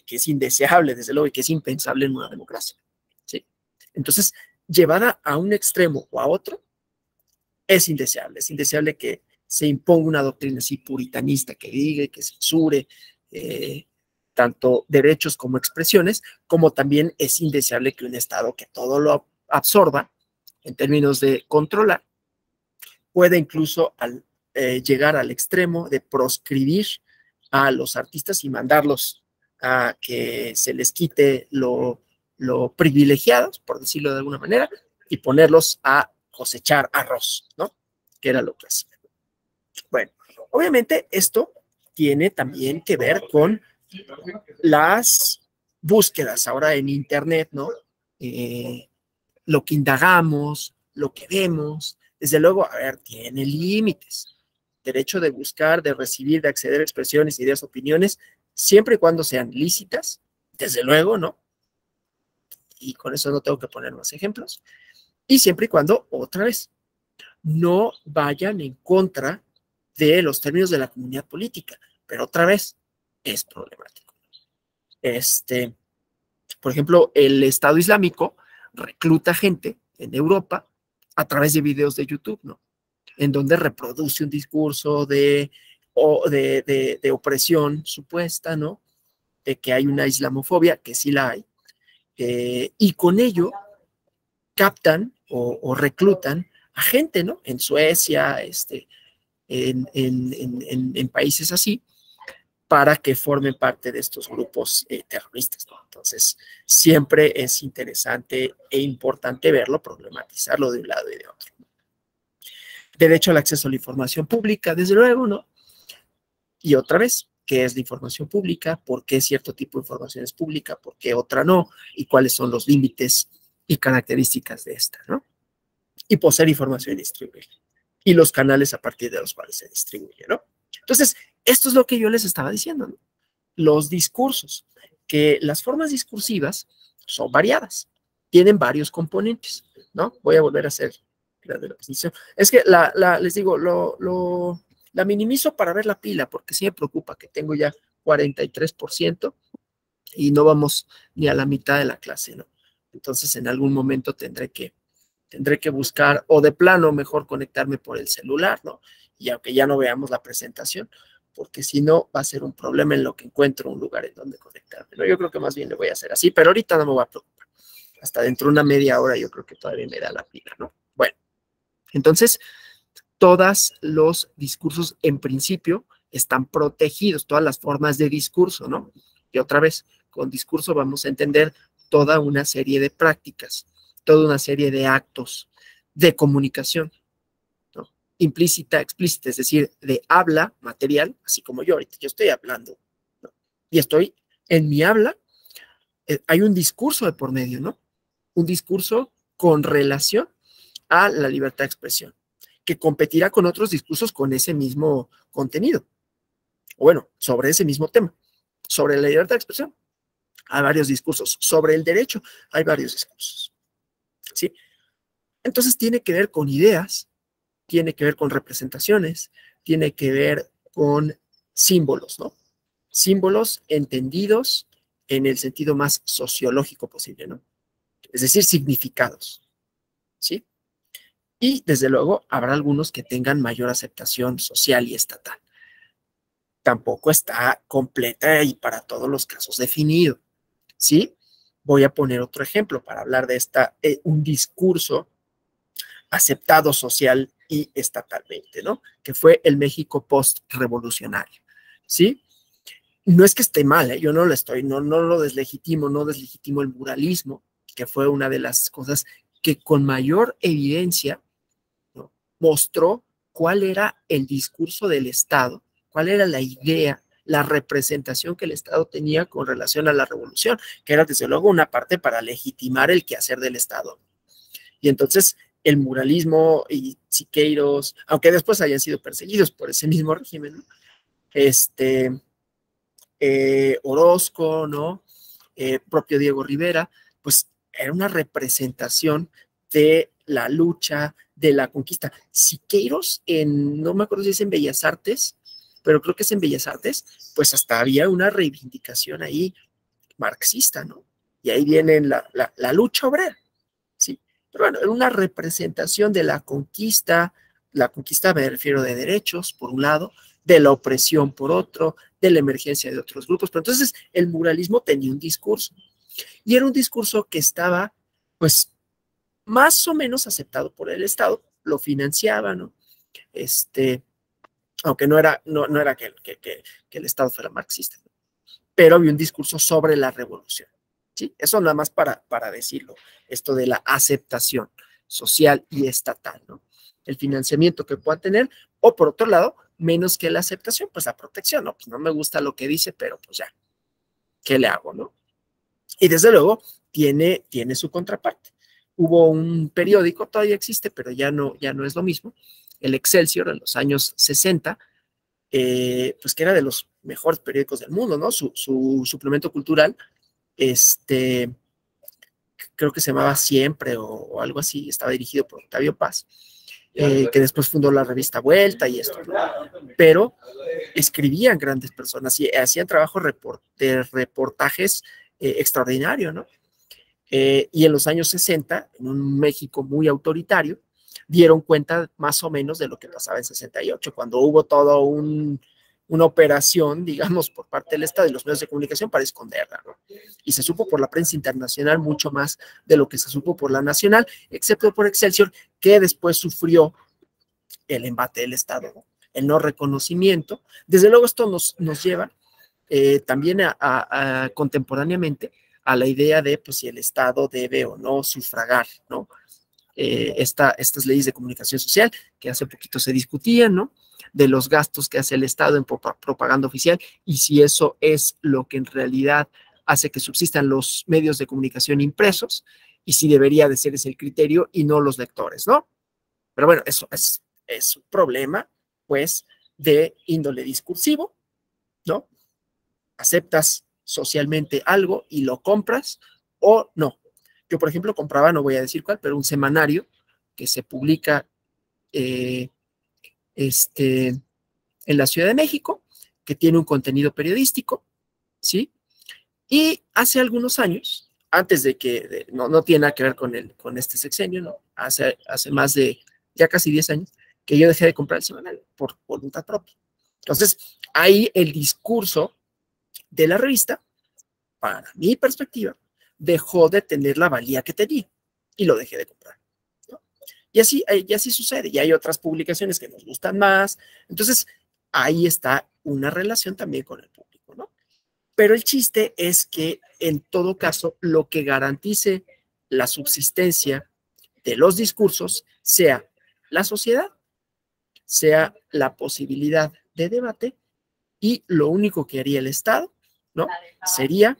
es indeseable, desde luego, y que es impensable en una democracia, ¿sí? Entonces, llevada a un extremo o a otro, es indeseable que se imponga una doctrina así puritanista que diga, que censure tanto derechos como expresiones, como también es indeseable que un Estado que todo lo absorba en términos de controlar, puede incluso llegar al extremo de proscribir a los artistas y mandarlos a que se les quite lo privilegiados, por decirlo de alguna manera, y ponerlos a cosechar arroz, ¿no? Que era lo que hacían. Bueno, obviamente esto tiene también que ver con las búsquedas ahora en Internet, ¿no? Lo que indagamos, lo que vemos, desde luego, a ver, tiene límites. Derecho de buscar, de recibir, de acceder a expresiones, ideas, opiniones, siempre y cuando sean lícitas, desde luego, ¿no? Y con eso no tengo que poner más ejemplos. Y siempre y cuando, otra vez, no vayan en contra de los términos de la comunidad política. Pero otra vez, es problemático. Por ejemplo, el Estado Islámico recluta gente en Europa a través de videos de YouTube, ¿no? En donde reproduce un discurso de opresión supuesta, ¿no? De que hay una islamofobia, que sí la hay, y con ello captan o reclutan a gente, ¿no? En Suecia, en países así, para que formen parte de estos grupos terroristas, ¿no? Entonces, siempre es interesante e importante verlo, problematizarlo de un lado y de otro. Derecho al acceso a la información pública, desde luego, ¿no? Y otra vez, ¿qué es la información pública? ¿Por qué cierto tipo de información es pública? ¿Por qué otra no? ¿Y cuáles son los límites y características de esta, ¿no? Y poseer información distribuible. Y los canales a partir de los cuales se distribuye, ¿no? Entonces, esto es lo que yo les estaba diciendo, ¿no? Los discursos, que las formas discursivas son variadas, tienen varios componentes, ¿no? Voy a volver a hacer la de la presentación. Es que les digo, la minimizo para ver la pila, porque sí me preocupa que tengo ya 43% y no vamos ni a la mitad de la clase, ¿no? Entonces, en algún momento tendré que buscar, o de plano mejor conectarme por el celular, ¿no? Y aunque ya no veamos la presentación, porque si no va a ser un problema en lo que encuentro un lugar en donde conectarme, ¿no? Yo creo que más bien le voy a hacer así, pero ahorita no me voy a preocupar. Hasta dentro de una media hora yo creo que todavía me da la pila, ¿no? Bueno, entonces, todos los discursos en principio están protegidos, todas las formas de discurso, ¿no? Y otra vez, con discurso vamos a entender toda una serie de prácticas, toda una serie de actos de comunicación, ¿no? Implícita, explícita, es decir, de habla material, así como yo ahorita, yo estoy hablando, ¿no? Y estoy en mi habla, hay un discurso de por medio, ¿no? Un discurso con relación a la libertad de expresión, que competirá con otros discursos con ese mismo contenido, o bueno, sobre ese mismo tema. Sobre la libertad de expresión hay varios discursos, sobre el derecho hay varios discursos, ¿sí? Entonces tiene que ver con ideas, tiene que ver con representaciones, tiene que ver con símbolos, ¿no? Símbolos entendidos en el sentido más sociológico posible, ¿no? Es decir, significados, ¿sí? Y desde luego habrá algunos que tengan mayor aceptación social y estatal. Tampoco está completa y para todos los casos definido, ¿sí? Voy a poner otro ejemplo para hablar de un discurso aceptado social y estatalmente, ¿no? Que fue el México post-revolucionario, ¿sí? No es que esté mal, yo no lo deslegitimo, no deslegitimo el muralismo, que fue una de las cosas que con mayor evidencia, mostró cuál era el discurso del Estado, cuál era la idea, la representación que el Estado tenía con relación a la revolución, que era desde luego una parte para legitimar el quehacer del Estado. Y entonces el muralismo y Siqueiros, aunque después hayan sido perseguidos por ese mismo régimen, ¿no? Orozco, ¿no? Propio Diego Rivera, pues era una representación de la lucha, de la conquista. Siqueiros, no me acuerdo si es en Bellas Artes, pero creo que es en Bellas Artes, pues hasta había una reivindicación ahí marxista, ¿no? Y ahí viene la lucha obrera, ¿sí? Pero bueno, era una representación de la conquista me refiero de derechos, por un lado, de la opresión por otro, de la emergencia de otros grupos, pero entonces el muralismo tenía un discurso, y era un discurso que estaba, pues, más o menos aceptado por el Estado, lo financiaba, ¿no? Aunque no era que el Estado fuera marxista, ¿no? Pero había un discurso sobre la revolución, ¿sí? Eso nada más para decirlo, esto de la aceptación social y estatal, ¿no? El financiamiento que pueda tener, o por otro lado, menos que la aceptación, pues la protección, ¿no? Pues no me gusta lo que dice, pero pues ya, ¿qué le hago, no? Y desde luego tiene su contraparte. Hubo un periódico, todavía existe, pero ya no es lo mismo, el Excelsior, en los años 60, pues que era de los mejores periódicos del mundo, ¿no? Su suplemento cultural, creo que se llamaba Siempre o algo así, estaba dirigido por Octavio Paz, que después fundó la revista Vuelta y esto, ¿no? Pero escribían grandes personas y hacían trabajo de reportajes extraordinario, ¿no? Y en los años 60, en un México muy autoritario, dieron cuenta más o menos de lo que pasaba en 68, cuando hubo toda una operación, digamos, por parte del Estado y los medios de comunicación para esconderla, ¿no? Y se supo por la prensa internacional mucho más de lo que se supo por la nacional, excepto por Excelsior, que después sufrió el embate del Estado, ¿no? El no reconocimiento. Desde luego esto nos lleva también contemporáneamente a la idea de pues, si el Estado debe o no sufragar, ¿no? Estas leyes de comunicación social que hace poquito se discutían, ¿no? De los gastos que hace el Estado en propaganda oficial y si eso es lo que en realidad hace que subsistan los medios de comunicación impresos y si debería de ser ese el criterio y no los lectores, ¿no? Pero bueno, eso es un problema, pues, de índole discursivo, ¿no? Aceptas socialmente algo y lo compras o no. Yo, por ejemplo, compraba, no voy a decir cuál, pero un semanario que se publica en la Ciudad de México, que tiene un contenido periodístico, ¿sí? Y hace algunos años, antes de que, no tiene nada que ver con este sexenio, ¿no? Hace más de, ya casi 10 años, que yo dejé de comprar el semanario por voluntad propia. Entonces, ahí el discurso de la revista, para mi perspectiva, dejó de tener la valía que tenía y lo dejé de comprar, ¿no? Y así sucede. Y hay otras publicaciones que nos gustan más. Entonces, ahí está una relación también con el público, ¿no? Pero el chiste es que, en todo caso, lo que garantice la subsistencia de los discursos sea la sociedad, sea la posibilidad de debate, y lo único que haría el Estado, ¿no? Sería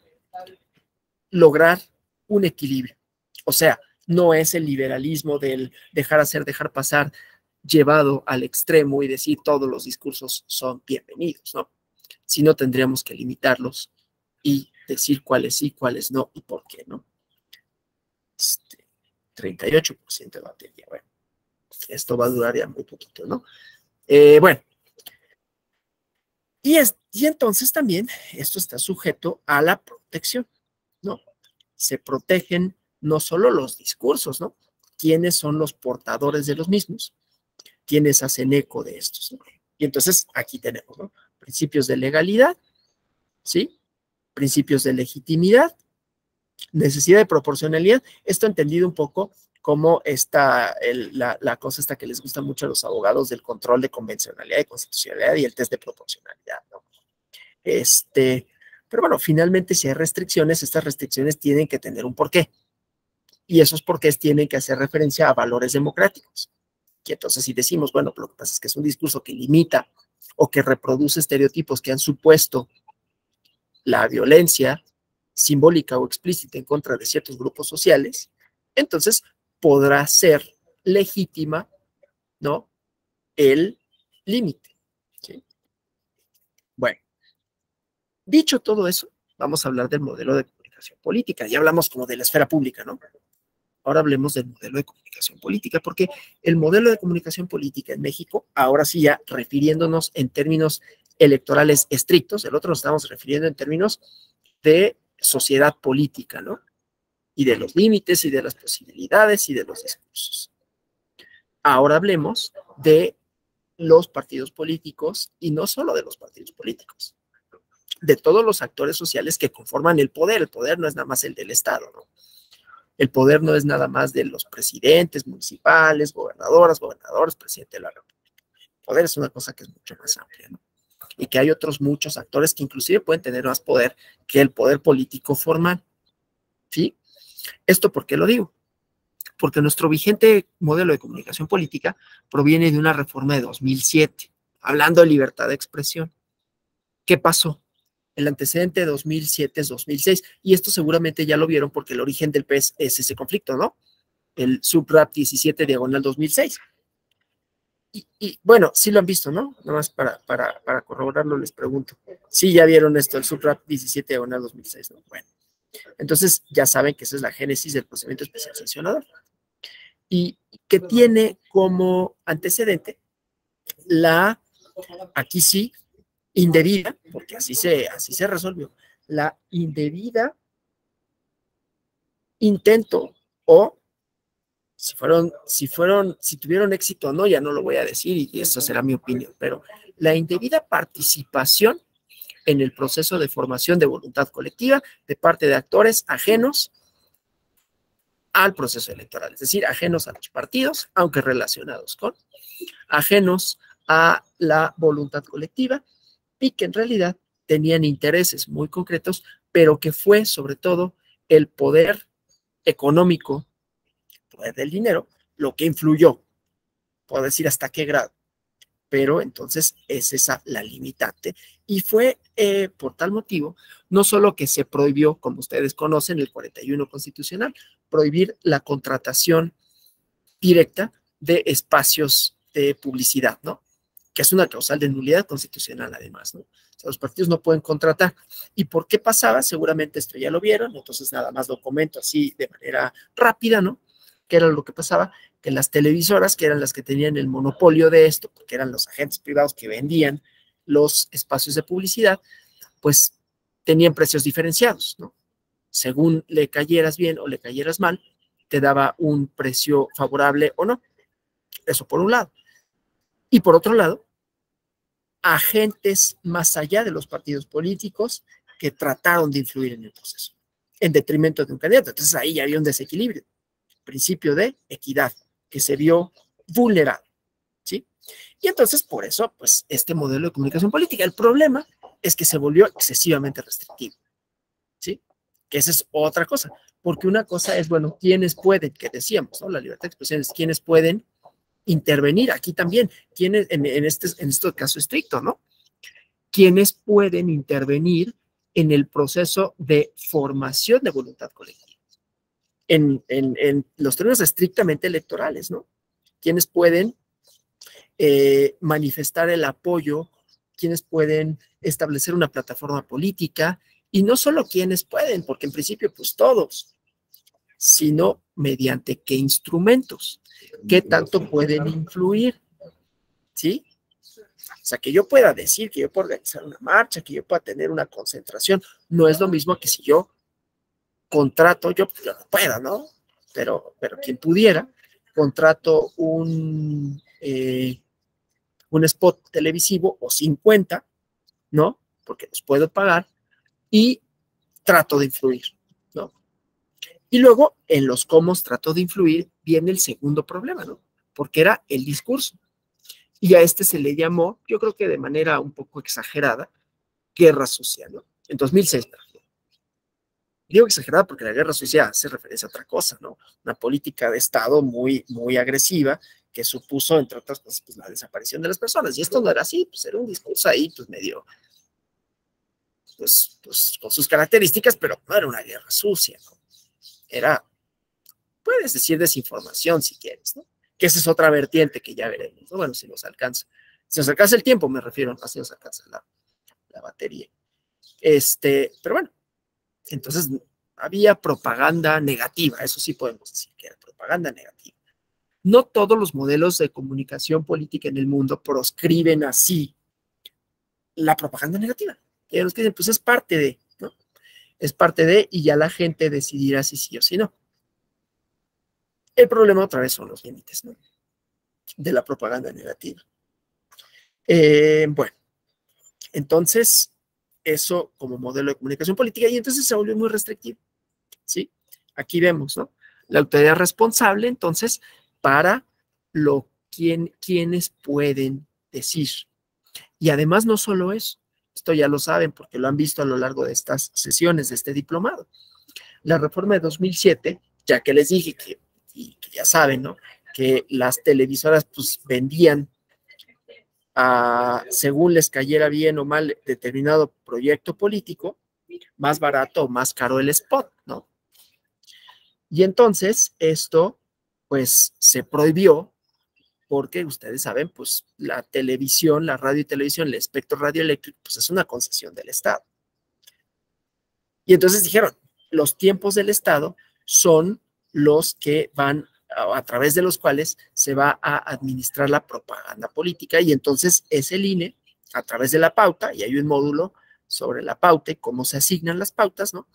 lograr un equilibrio. O sea, no es el liberalismo del dejar hacer, dejar pasar, llevado al extremo y decir todos los discursos son bienvenidos, ¿no? Sino tendríamos que limitarlos y decir cuáles sí, cuáles no y por qué, ¿no? 38% de batería. Bueno, esto va a durar ya muy poquito, ¿no? Bueno, y entonces también esto está sujeto a la protección, ¿no? Se protegen no solo los discursos, ¿no? ¿Quiénes son los portadores de los mismos? ¿Quiénes hacen eco de estos, ¿no? Y entonces aquí tenemos, ¿no? Principios de legalidad, ¿sí? Principios de legitimidad, necesidad de proporcionalidad. Esto entendido un poco como la cosa esta que les gusta mucho a los abogados del control de convencionalidad y constitucionalidad y el test de proporcionalidad, ¿no? Pero bueno, finalmente si hay restricciones, estas restricciones tienen que tener un porqué. Y esos porqués tienen que hacer referencia a valores democráticos. Y entonces si decimos, bueno, lo que pasa es que es un discurso que limita o que reproduce estereotipos que han supuesto la violencia simbólica o explícita en contra de ciertos grupos sociales, entonces podrá ser legítima, ¿no?, el límite, ¿sí? Bueno, dicho todo eso, vamos a hablar del modelo de comunicación política. Ya hablamos como de la esfera pública, ¿no? Ahora hablemos del modelo de comunicación política, porque el modelo de comunicación política en México, ahora sí ya refiriéndonos en términos electorales estrictos, el otro nos estamos refiriendo en términos de sociedad política, ¿no? Y de los límites y de las posibilidades y de los discursos. Ahora hablemos de los partidos políticos y no solo de los partidos políticos, de todos los actores sociales que conforman el poder. El poder no es nada más el del Estado, ¿no? El poder no es nada más de los presidentes municipales, gobernadoras, gobernadores, presidente de la República. El poder es una cosa que es mucho más amplia, ¿no? Y que hay otros muchos actores que inclusive pueden tener más poder que el poder político formal, ¿sí? ¿Esto por qué lo digo? Porque nuestro vigente modelo de comunicación política proviene de una reforma de 2007, hablando de libertad de expresión. ¿Qué pasó? El antecedente de 2007 es 2006, y esto seguramente ya lo vieron porque el origen del PES es ese conflicto, ¿no? El SUBRAP 17 diagonal 2006. Y bueno, sí lo han visto, ¿no? Nada más para corroborarlo les pregunto. Sí, ya vieron esto, el SUBRAP 17 diagonal 2006, ¿no? Bueno, entonces ya saben que esa es la génesis del procedimiento especial sancionador, y que tiene como antecedente la, aquí sí, indebida, porque así se resolvió, la indebida intento, o si tuvieron éxito o no, ya no lo voy a decir y eso será mi opinión, pero la indebida participación en el proceso de formación de voluntad colectiva de parte de actores ajenos al proceso electoral, es decir, ajenos a los partidos, aunque relacionados con, ajenos a la voluntad colectiva, y que en realidad tenían intereses muy concretos, pero que fue sobre todo el poder económico, el poder del dinero, lo que influyó, puedo decir hasta qué grado, pero entonces es esa la limitante. Y fue por tal motivo, no solo que se prohibió, como ustedes conocen, el 41 constitucional, prohibir la contratación directa de espacios de publicidad, ¿no? Que es una causal de nulidad constitucional además, ¿no? O sea, los partidos no pueden contratar. ¿Y por qué pasaba? Seguramente esto ya lo vieron, entonces nada más lo comento así de manera rápida, ¿no? ¿Qué era lo que pasaba? Que las televisoras, que eran las que tenían el monopolio de esto, porque eran los agentes privados que vendían los espacios de publicidad, pues tenían precios diferenciados, ¿no? Según le cayeras bien o le cayeras mal, te daba un precio favorable o no. Eso por un lado. Y por otro lado, agentes más allá de los partidos políticos que trataron de influir en el proceso, en detrimento de un candidato. Entonces ahí ya había un desequilibrio, principio de equidad, que se vio vulnerado, ¿sí? Y entonces por eso, pues, este modelo de comunicación política, el problema es que se volvió excesivamente restrictivo, ¿sí? Que esa es otra cosa, porque una cosa es, bueno, quiénes pueden, que decíamos, ¿no? La libertad de expresión es quiénes pueden intervenir, aquí también, quienes, en este caso estricto, ¿no? Quienes pueden intervenir en el proceso de formación de voluntad colectiva, en los términos estrictamente electorales, ¿no? Quienes pueden manifestar el apoyo, quienes pueden establecer una plataforma política, y no solo quienes pueden, porque en principio, pues todos, sino mediante qué instrumentos, qué tanto pueden influir, ¿sí? O sea, que yo pueda decir, que yo pueda organizar una marcha, que yo pueda tener una concentración, no es lo mismo que si yo contrato, yo no puedo, ¿no? Pero quien pudiera, contrato un spot televisivo o 50, ¿no? Porque los puedo pagar y trato de influir, ¿no? Y luego, en los cómo trato de influir, viene el segundo problema, ¿no? Porque era el discurso. Y a este se le llamó, yo creo que de manera un poco exagerada, guerra social, ¿no? En 2006, digo exagerada porque la guerra social hace referencia a otra cosa, ¿no? Una política de Estado muy, muy agresiva que supuso, entre otras cosas, pues la desaparición de las personas. Y esto no era así, pues era un discurso ahí, pues medio, pues con sus características, pero no era una guerra sucia, ¿no? Era, puedes decir, desinformación si quieres, ¿no? Que esa es otra vertiente que ya veremos, ¿no? Bueno, si nos alcanza. Si nos alcanza el tiempo, me refiero, no si nos alcanza la batería. Pero bueno, entonces había propaganda negativa, eso sí podemos decir que era propaganda negativa. No todos los modelos de comunicación política en el mundo proscriben así la propaganda negativa. Y los que dicen, pues es parte de, ¿no? Es parte de, y ya la gente decidirá si sí o si no. El problema otra vez son los límites, ¿no? De la propaganda negativa. Bueno, entonces, eso como modelo de comunicación política, y entonces se volvió muy restrictivo, ¿sí? Aquí vemos, ¿no? La autoridad responsable, entonces, para quienes pueden decir. Y además no solo eso, esto ya lo saben porque lo han visto a lo largo de estas sesiones de este diplomado. La reforma de 2007, ya que les dije que ya saben, ¿no? Que las televisoras pues vendían según les cayera bien o mal determinado proyecto político, más barato o más caro el spot, ¿no? Y entonces esto pues se prohibió porque ustedes saben, pues la televisión, la radio y televisión, el espectro radioeléctrico, pues es una concesión del Estado. Y entonces dijeron, los tiempos del Estado son los que van, a través de los cuales se va a administrar la propaganda política, y entonces es el INE, a través de la pauta, y hay un módulo sobre la pauta y cómo se asignan las pautas, ¿no?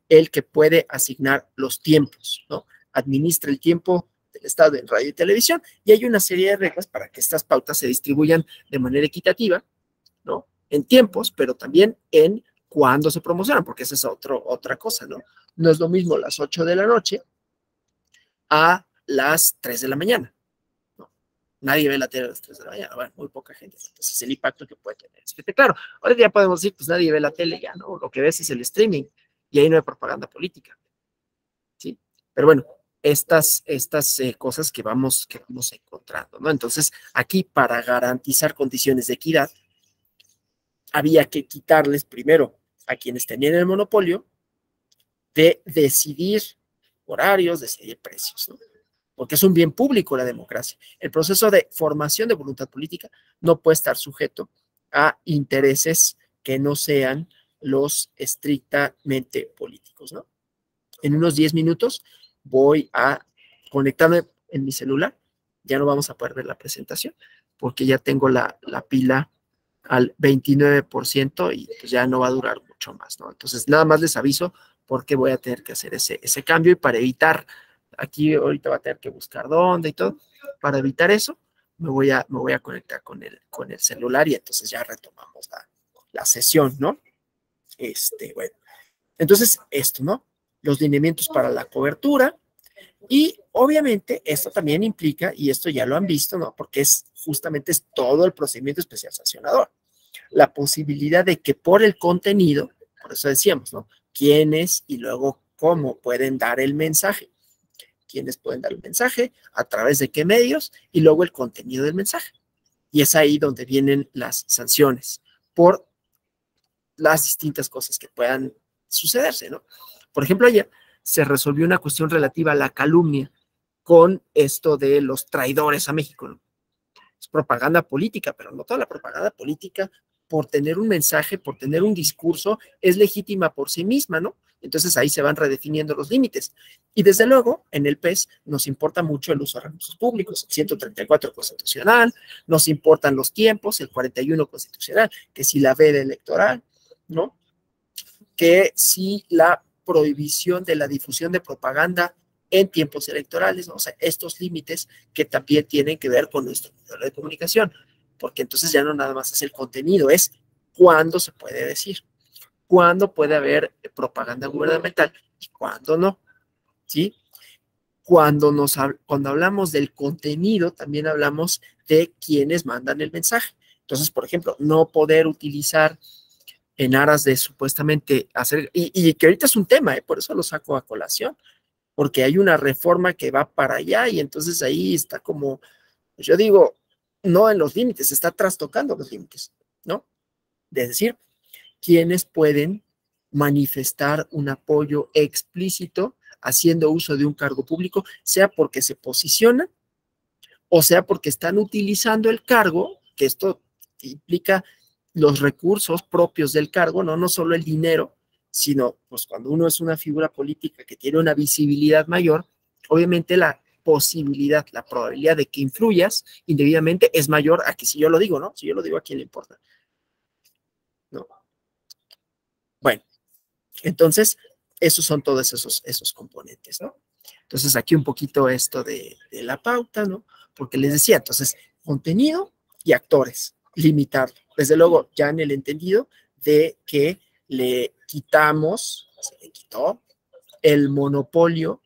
El que puede asignar los tiempos, ¿no? Administra el tiempo del Estado en radio y televisión, y hay una serie de reglas para que estas pautas se distribuyan de manera equitativa, ¿no? En tiempos, pero también en cuándo se promocionan, porque esa es otra cosa, ¿no? No es lo mismo las 8 de la noche a las 3 de la mañana, ¿no? Nadie ve la tele a las 3 de la mañana, bueno, muy poca gente, entonces el impacto que puede tener. Es que, claro, ahora ya podemos decir, pues nadie ve la tele ya, ¿no? Lo que ves es el streaming, y ahí no hay propaganda política, ¿sí? Pero bueno, estas cosas que vamos encontrando, ¿no? Entonces, aquí para garantizar condiciones de equidad, había que quitarles primero a quienes tenían el monopolio de decidir horarios, decidir precios, ¿no? Porque es un bien público la democracia. El proceso de formación de voluntad política no puede estar sujeto a intereses que no sean los estrictamente políticos, ¿no? En unos 10 minutos voy a conectarme en mi celular, ya no vamos a poder ver la presentación, porque ya tengo la pila al 29% y pues ya no va a durar mucho más, ¿no? Entonces, nada más les aviso porque voy a tener que hacer ese cambio, y para evitar, aquí ahorita va a tener que buscar dónde y todo, para evitar eso, me voy a conectar con el celular, y entonces ya retomamos la sesión, ¿no? Bueno, entonces esto, ¿no? Los lineamientos para la cobertura, y obviamente esto también implica, y esto ya lo han visto, ¿no? Porque justamente es todo el procedimiento especial sancionador, la posibilidad de que por el contenido, por eso decíamos, ¿no? Quiénes y luego cómo pueden dar el mensaje, quiénes pueden dar el mensaje, a través de qué medios, y luego el contenido del mensaje. Y es ahí donde vienen las sanciones por las distintas cosas que puedan sucederse, ¿no? Por ejemplo, ayer se resolvió una cuestión relativa a la calumnia con esto de los traidores a México, ¿no? Es propaganda política, pero no toda la propaganda política, por tener un mensaje, por tener un discurso, es legítima por sí misma, ¿no? Entonces ahí se van redefiniendo los límites. Y desde luego, en el PES nos importa mucho el uso de recursos públicos, el 134 constitucional, nos importan los tiempos, el 41 constitucional, que si la veda electoral, ¿no? Que si la prohibición de la difusión de propaganda en tiempos electorales, ¿no? O sea, estos límites que también tienen que ver con nuestro modelo de comunicación, porque entonces ya no nada más es el contenido, es cuándo se puede decir, cuándo puede haber propaganda gubernamental y cuándo no, ¿sí? Cuando hablamos del contenido, también hablamos de quienes mandan el mensaje. Entonces, por ejemplo, no poder utilizar en aras de supuestamente hacer, y que ahorita es un tema, por eso lo saco a colación, porque hay una reforma que va para allá, y entonces ahí está como Pues yo digo, no en los límites, está trastocando los límites, ¿no? Es decir, quienes pueden manifestar un apoyo explícito haciendo uso de un cargo público, sea porque se posicionan o sea porque están utilizando el cargo, que esto implica los recursos propios del cargo, no solo el dinero, sino pues cuando uno es una figura política que tiene una visibilidad mayor, obviamente la posibilidad, la probabilidad de que influyas indebidamente es mayor a que si yo lo digo, ¿no? Si yo lo digo, ¿a quién le importa? ¿No? Bueno, entonces, esos son todos esos componentes, ¿no? Entonces, aquí un poquito esto de la pauta, ¿no? Porque les decía, entonces, contenido y actores, limitarlo. Desde luego, ya en el entendido de que le quitamos, se le quitó el monopolio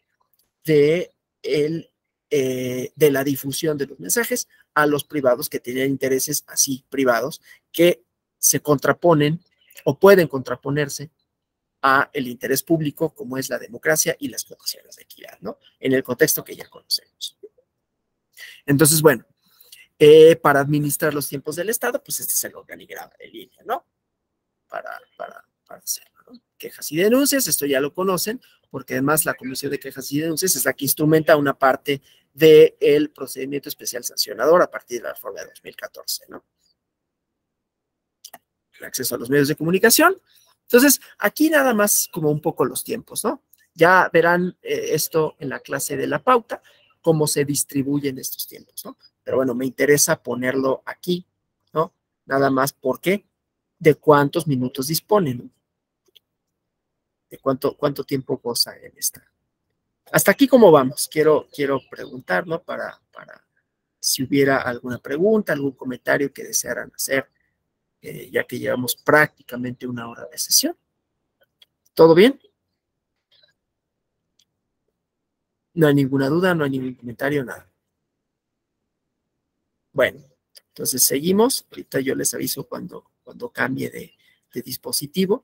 de, de la difusión de los mensajes a los privados que tienen intereses así privados que se contraponen o pueden contraponerse a el interés público como es la democracia y las condiciones de equidad, ¿no? En el contexto que ya conocemos. Entonces, bueno, para administrar los tiempos del Estado, pues este es el organigrama de línea, ¿no? Para hacerlo, ¿no? Quejas y denuncias, esto ya lo conocen, porque además la Comisión de Quejas y Denuncias es la que instrumenta una parte del procedimiento especial sancionador a partir de la reforma de 2014, ¿no? El acceso a los medios de comunicación. Entonces, aquí nada más como un poco los tiempos, ¿no? Ya verán esto en la clase de la pauta, cómo se distribuyen estos tiempos, ¿no? Pero bueno, me interesa ponerlo aquí, ¿no? Nada más porque de cuántos minutos disponen, ¿no? De cuánto tiempo goza en esta. Hasta aquí, ¿cómo vamos? Quiero preguntar, ¿no? Para si hubiera alguna pregunta, algún comentario que desearan hacer, ya que llevamos prácticamente una hora de sesión. ¿Todo bien? No hay ninguna duda, no hay ningún comentario, nada. Bueno, entonces seguimos. Ahorita yo les aviso cuando cambie de dispositivo.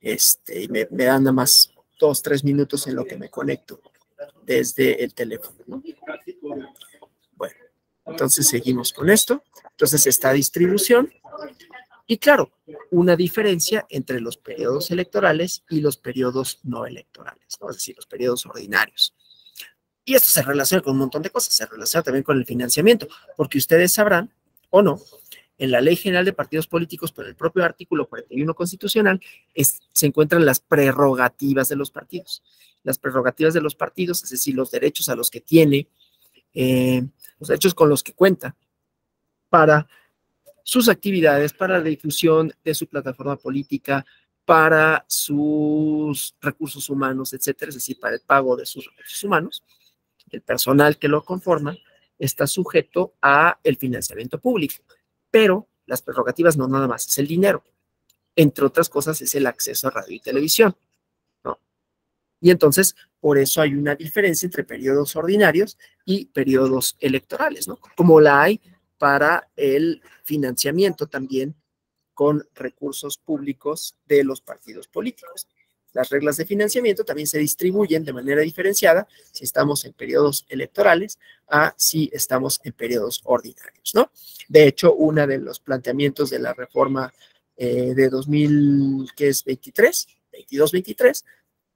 Y me dan nada más 2, 3 minutos en lo que me conecto desde el teléfono, ¿no? Bueno, entonces seguimos con esto. Entonces esta distribución. Y claro, una diferencia entre los periodos electorales y los periodos no electorales, ¿no? Es decir, los periodos ordinarios. Y esto se relaciona con un montón de cosas, se relaciona también con el financiamiento, porque ustedes sabrán, o no, en la Ley General de Partidos Políticos, por el propio artículo 41 constitucional, se encuentran las prerrogativas de los partidos. Las prerrogativas de los partidos, es decir, los derechos a los que tiene, los derechos con los que cuenta para sus actividades, para la difusión de su plataforma política, para sus recursos humanos, etcétera, es decir, para el pago de sus recursos humanos. El personal que lo conforma está sujeto a el financiamiento público, pero las prerrogativas no nada más es el dinero, entre otras cosas es el acceso a radio y televisión, ¿no? Y entonces, por eso hay una diferencia entre periodos ordinarios y periodos electorales, ¿no? Como la hay para el financiamiento también con recursos públicos de los partidos políticos. Las reglas de financiamiento también se distribuyen de manera diferenciada si estamos en periodos electorales a si estamos en periodos ordinarios, ¿no? De hecho, uno de los planteamientos de la reforma de 2023, 22-23,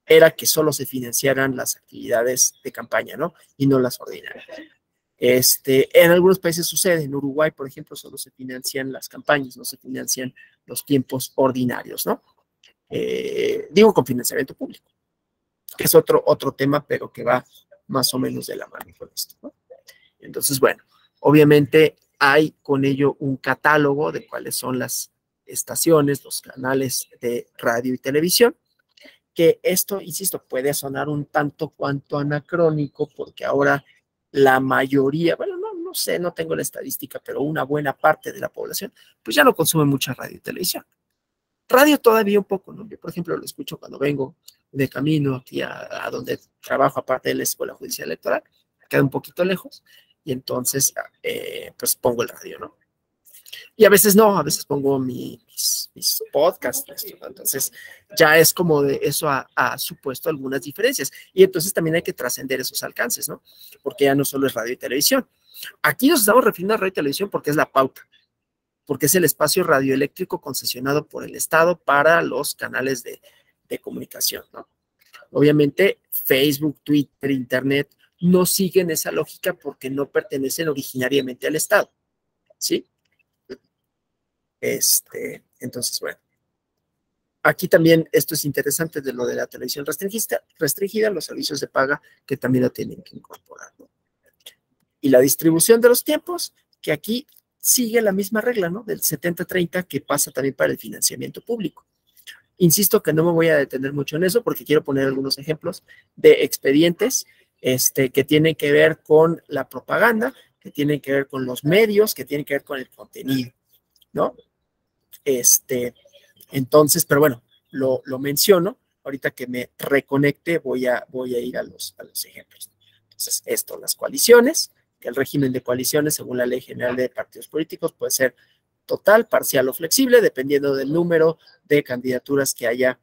era que solo se financiaran las actividades de campaña, ¿no? Y no las ordinarias. En algunos países sucede, en Uruguay, por ejemplo, solo se financian las campañas, no se financian los tiempos ordinarios, ¿no? Digo con financiamiento público, que es otro tema, pero que va más o menos de la mano con esto, ¿no? Entonces, bueno, obviamente hay con ello un catálogo de cuáles son las estaciones, los canales de radio y televisión, que esto, insisto, puede sonar un tanto cuanto anacrónico, porque ahora la mayoría, bueno, no sé, no tengo la estadística, pero una buena parte de la población, pues ya no consume mucha radio y televisión. Radio todavía un poco, ¿no? Yo, por ejemplo, lo escucho cuando vengo de camino aquí a donde trabajo, aparte de la Escuela Judicial Electoral, queda un poquito lejos, y entonces, pues pongo el radio, ¿no? Y a veces no, a veces pongo mis podcasts, ¿no? Entonces ya es como de eso ha supuesto algunas diferencias. Y entonces también hay que trascender esos alcances, ¿no? Porque ya no solo es radio y televisión. Aquí nos estamos refiriendo a radio y televisión porque es la pauta, porque es el espacio radioeléctrico concesionado por el Estado para los canales de comunicación, ¿no? Obviamente, Facebook, Twitter, Internet no siguen esa lógica porque no pertenecen originariamente al Estado, ¿sí? Entonces, bueno. Aquí también esto es interesante de lo de la televisión restringida, los servicios de paga que también lo tienen que incorporar, ¿no? Y la distribución de los tiempos, que aquí sigue la misma regla, ¿no? Del 70-30 que pasa también para el financiamiento público. Insisto que no me voy a detener mucho en eso porque quiero poner algunos ejemplos de expedientes que tienen que ver con la propaganda, que tienen que ver con los medios, que tienen que ver con el contenido, ¿no? Entonces, pero bueno, lo menciono. Ahorita que me reconecte voy a ir a los ejemplos. Entonces, esto, las coaliciones, que el régimen de coaliciones, según la Ley General de Partidos Políticos, puede ser total, parcial o flexible, dependiendo del número de candidaturas que haya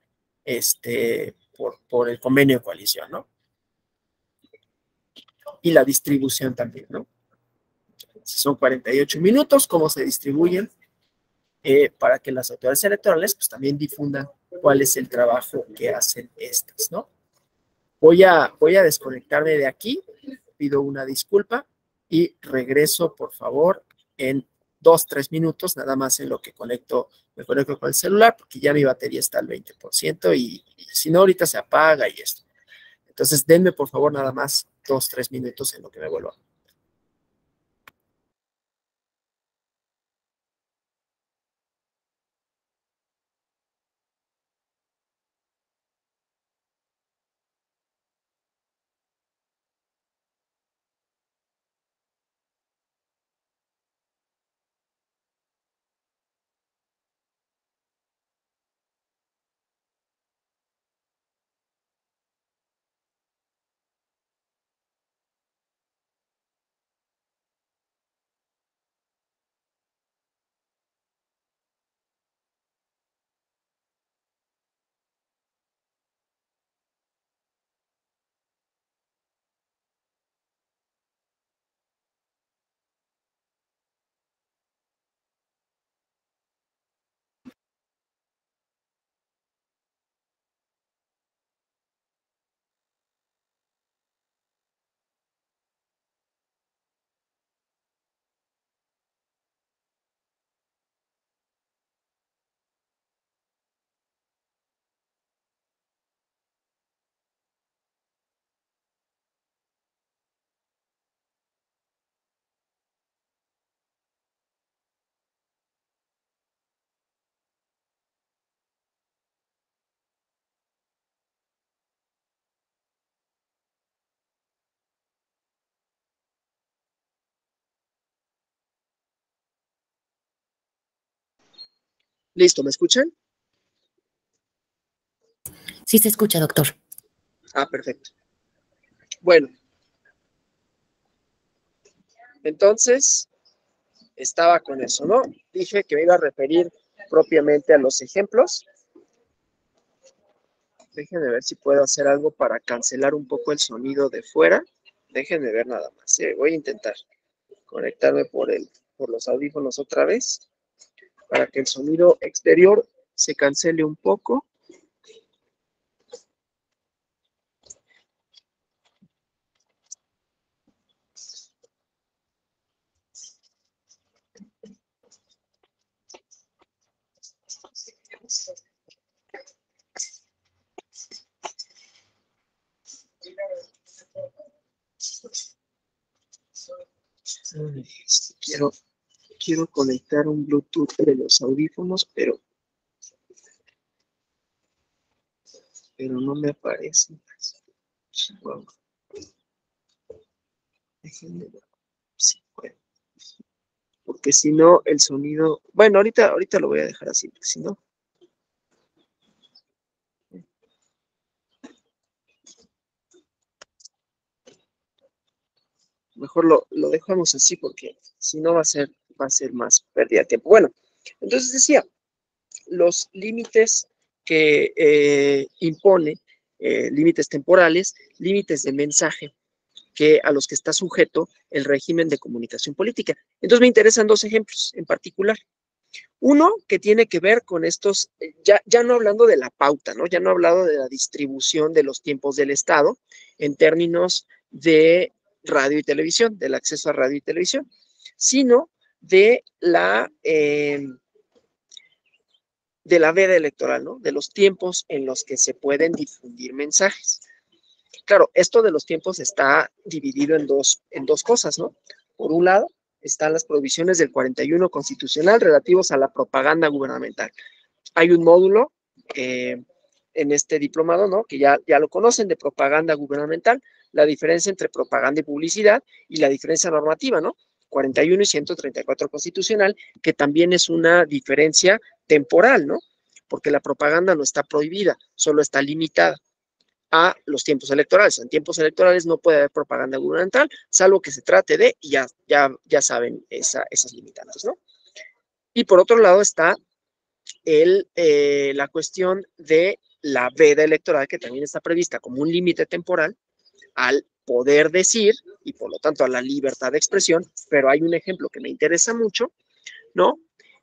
por el convenio de coalición, ¿no? Y la distribución también, ¿no? Entonces, son 48 minutos, cómo se distribuyen para que las autoridades electorales pues también difundan cuál es el trabajo que hacen estas, ¿no? Voy a desconectarme de aquí, pido una disculpa y regreso, por favor, en 2-3 minutos, nada más en lo que me conecto con el celular, porque ya mi batería está al 20% y si no, ahorita se apaga y esto. Entonces, denme, por favor, nada más 2-3 minutos en lo que me vuelvo. Listo, ¿me escuchan? Sí se escucha, doctor. Ah, perfecto. Bueno, entonces estaba con eso, ¿no? Dije que me iba a referir propiamente a los ejemplos. Déjenme ver si puedo hacer algo para cancelar un poco el sonido de fuera. Déjenme ver nada más. Voy a intentar conectarme por los audífonos otra vez para que el sonido exterior se cancele un poco. Quiero conectar un Bluetooth de los audífonos, pero no me aparece. Wow. Déjenme ver si puedo. Porque si no, el sonido... Bueno, ahorita lo voy a dejar así, porque si no... Mejor lo dejamos así porque si no va a ser más pérdida de tiempo. Bueno, entonces decía, los límites que impone, límites temporales, límites de mensaje. a los que está sujeto el régimen de comunicación política. Entonces me interesan dos ejemplos en particular. Uno que tiene que ver con estos, ya no hablando de la pauta, ¿no? Ya no he hablado de la distribución de los tiempos del Estado en términos de radio y televisión, del acceso a radio y televisión, sino de la veda electoral, ¿no? De los tiempos en los que se pueden difundir mensajes. Claro, esto de los tiempos está dividido en dos cosas, ¿no? Por un lado, están las provisiones del 41 constitucional relativos a la propaganda gubernamental. Hay un módulo en este diplomado, ¿no? Que ya lo conocen, de propaganda gubernamental, la diferencia entre propaganda y publicidad y la diferencia normativa, ¿no? 41 y 134 constitucional, que también es una diferencia temporal, ¿no? Porque la propaganda no está prohibida, solo está limitada a los tiempos electorales. En tiempos electorales no puede haber propaganda gubernamental, salvo que se trate de, y ya saben esas limitantes, ¿no? Y por otro lado está la cuestión de la veda electoral, que también está prevista como un límite temporal al poder decir y por lo tanto a la libertad de expresión, pero hay un ejemplo que me interesa mucho, ¿no?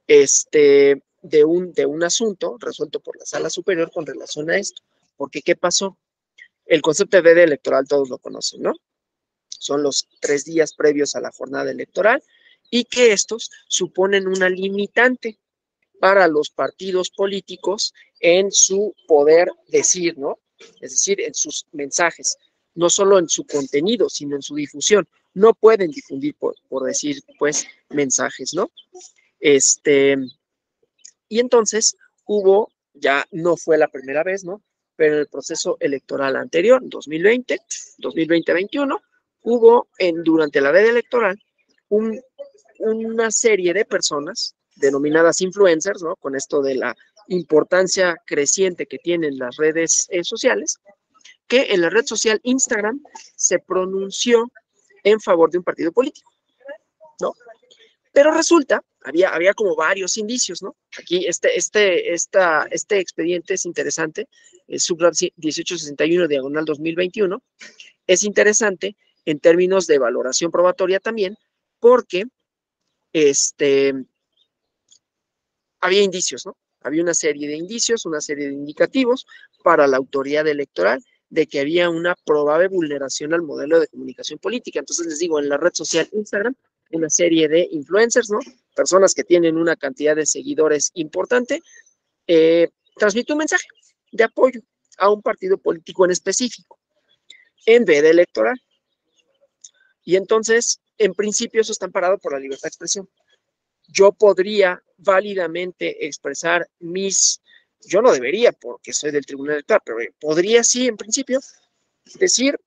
De un asunto resuelto por la Sala Superior con relación a esto. Porque, ¿qué pasó? El concepto de veda electoral todos lo conocen, ¿no? Son los 3 días previos a la jornada electoral y que estos suponen una limitante para los partidos políticos en su poder decir, ¿no? Es decir, en sus mensajes, no solo en su contenido, sino en su difusión. No pueden difundir, por decir, pues, mensajes, ¿no? Y entonces ya no fue la primera vez, ¿no? Pero en el proceso electoral anterior, 2020-2021, hubo durante la veda electoral una serie de personas denominadas influencers, ¿no? Con esto de la importancia creciente que tienen las redes sociales, que en la red social Instagram se pronunció en favor de un partido político, ¿no? Pero resulta, había como varios indicios, ¿no? Aquí este expediente es interesante, Subrad 1861, diagonal 2021, es interesante en términos de valoración probatoria también, porque había indicios, ¿no? Había una serie de indicios, una serie de indicativos para la autoridad electoral de que había una probable vulneración al modelo de comunicación política. Entonces les digo, en la red social Instagram, una serie de influencers, ¿no? Personas que tienen una cantidad de seguidores importante, transmite un mensaje de apoyo a un partido político en específico, en veda electoral. Y entonces, en principio, eso está amparado por la libertad de expresión. Yo podría válidamente expresar yo no debería porque soy del Tribunal Electoral, pero podría sí, en principio, decir,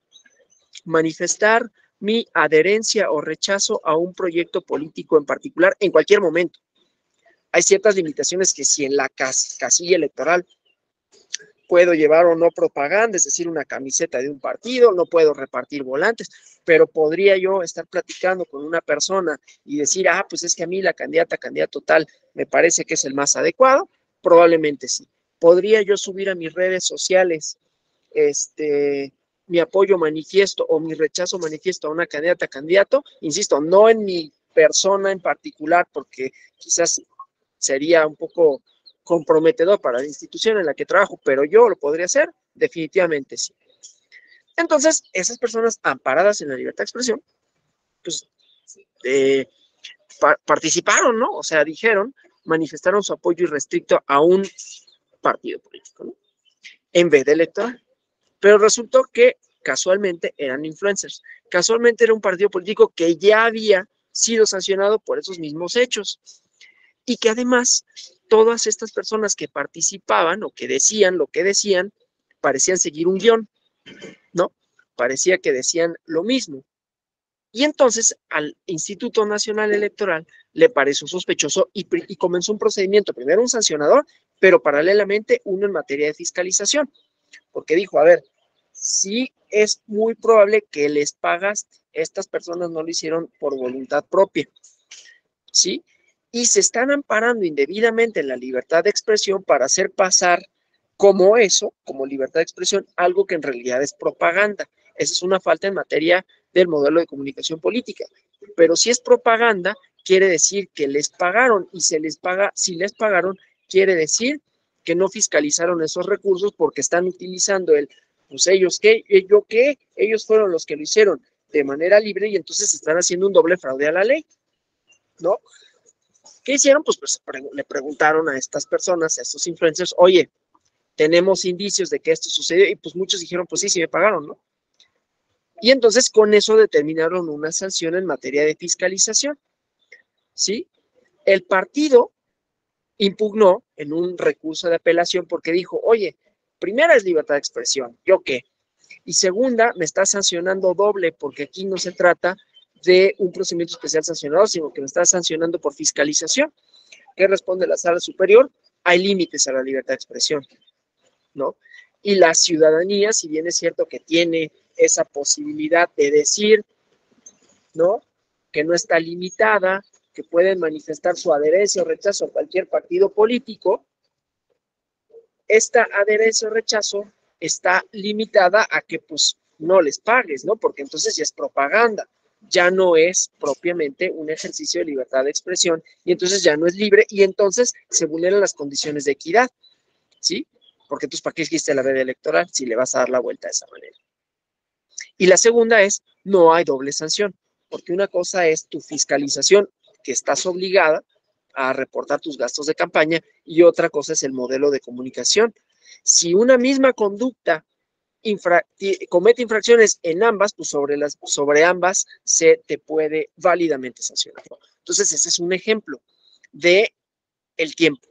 manifestar mi adherencia o rechazo a un proyecto político en particular en cualquier momento. Hay ciertas limitaciones que si en la casilla electoral puedo llevar o no propaganda, es decir, una camiseta de un partido, no puedo repartir volantes, pero podría yo estar platicando con una persona y decir, pues es que a mí la candidato tal, me parece que es el más adecuado, probablemente sí. ¿Podría yo subir a mis redes sociales mi apoyo manifiesto o mi rechazo manifiesto a una candidato? Insisto, no en mi persona en particular, porque quizás sería un poco comprometedor para la institución en la que trabajo, pero yo lo podría hacer, definitivamente sí. Entonces, esas personas amparadas en la libertad de expresión, pues participaron, ¿no? O sea, manifestaron su apoyo irrestricto a un partido político, ¿no? En vez de electoral. Pero resultó que casualmente eran influencers. Casualmente era un partido político que ya había sido sancionado por esos mismos hechos. Y que además todas estas personas que participaban o que decían lo que decían, parecían seguir un guión, ¿no? Parecía que decían lo mismo. Y entonces al Instituto Nacional Electoral le pareció sospechoso y comenzó un procedimiento, primero un sancionador, pero paralelamente uno en materia de fiscalización, porque dijo, a ver, sí es muy probable que les pagas, estas personas no lo hicieron por voluntad propia, ¿sí? Y se están amparando indebidamente en la libertad de expresión para hacer pasar como libertad de expresión, algo que en realidad es propaganda. Esa es una falta en materia del modelo de comunicación política. Pero si es propaganda, quiere decir que les pagaron, y si les pagaron, quiere decir que no fiscalizaron esos recursos porque están utilizando pues ellos ellos fueron los que lo hicieron de manera libre y entonces están haciendo un doble fraude a la ley, ¿no? ¿Qué hicieron? Pues le preguntaron a estas personas, a estos influencers, oye, tenemos indicios de que esto sucedió, y pues muchos dijeron, pues sí me pagaron, ¿no? Y entonces con eso determinaron una sanción en materia de fiscalización, ¿sí? El partido impugnó en un recurso de apelación porque dijo, oye, primera es libertad de expresión, ¿yo qué? Y segunda, me está sancionando doble porque aquí no se trata de un procedimiento especial sancionador, sino que me está sancionando por fiscalización. ¿Qué responde la sala superior? Hay límites a la libertad de expresión, ¿no? Y la ciudadanía, si bien es cierto que tiene esa posibilidad de decir, ¿no?, que no está limitada, que pueden manifestar su adherencia o rechazo a cualquier partido político, esta adherencia o rechazo está limitada a que pues no les pagues, ¿no? Porque entonces ya es propaganda, ya no es propiamente un ejercicio de libertad de expresión y entonces ya no es libre y entonces se vulneran las condiciones de equidad, ¿sí? Porque entonces, ¿para qué existe la veda electoral si le vas a dar la vuelta de esa manera? Y la segunda es, no hay doble sanción, porque una cosa es tu fiscalización, que estás obligada a reportar tus gastos de campaña, y otra cosa es el modelo de comunicación. Si una misma conducta comete infracciones en ambas, pues sobre ambas se te puede válidamente sancionar. Entonces, ese es un ejemplo de el tiempo.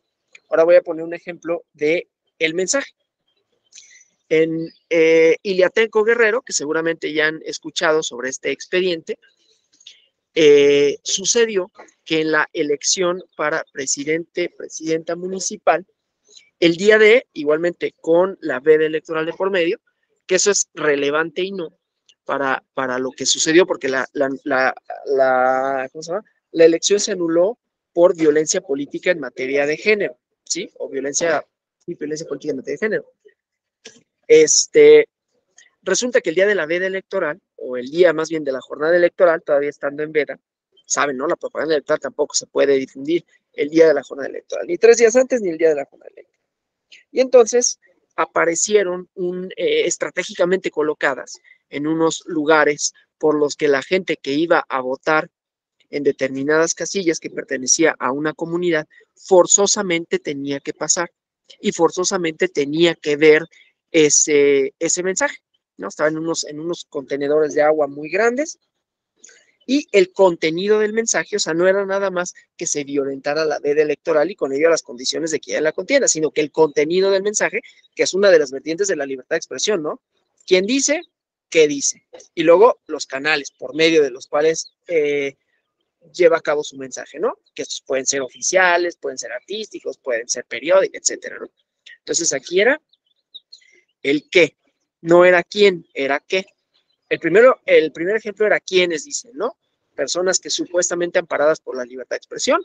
Ahora voy a poner un ejemplo de el mensaje. En Iliatenco Guerrero, que seguramente ya han escuchado sobre este expediente, sucedió que en la elección para presidenta municipal, el día igualmente con la veda electoral de por medio, que eso es relevante y no para lo que sucedió, porque ¿cómo se llama?, la elección se anuló por violencia política en materia de género, ¿sí? O violencia política en materia de género. Resulta que el día de la veda electoral, o el día más bien de la jornada electoral, todavía estando en veda, saben, ¿no? La propaganda electoral tampoco se puede difundir el día de la jornada electoral, ni 3 días antes ni el día de la jornada electoral. Y entonces aparecieron estratégicamente colocadas en unos lugares por los que la gente que iba a votar en determinadas casillas que pertenecía a una comunidad forzosamente tenía que pasar y forzosamente tenía que ver ese mensaje, ¿no? Estaba en unos contenedores de agua muy grandes y el contenido del mensaje, o sea, no era nada más que se violentara la veda electoral y con ello las condiciones de equidad de la contienda, sino que el contenido del mensaje, que es una de las vertientes de la libertad de expresión, ¿no? ¿Quién dice? ¿Qué dice? Y luego los canales por medio de los cuales lleva a cabo su mensaje, ¿no? Que estos pueden ser oficiales, pueden ser artísticos, pueden ser periódicos, etcétera, ¿no? Entonces aquí era el qué, no era quién, era qué. El primer ejemplo era quiénes dicen, ¿no? Personas que supuestamente amparadas por la libertad de expresión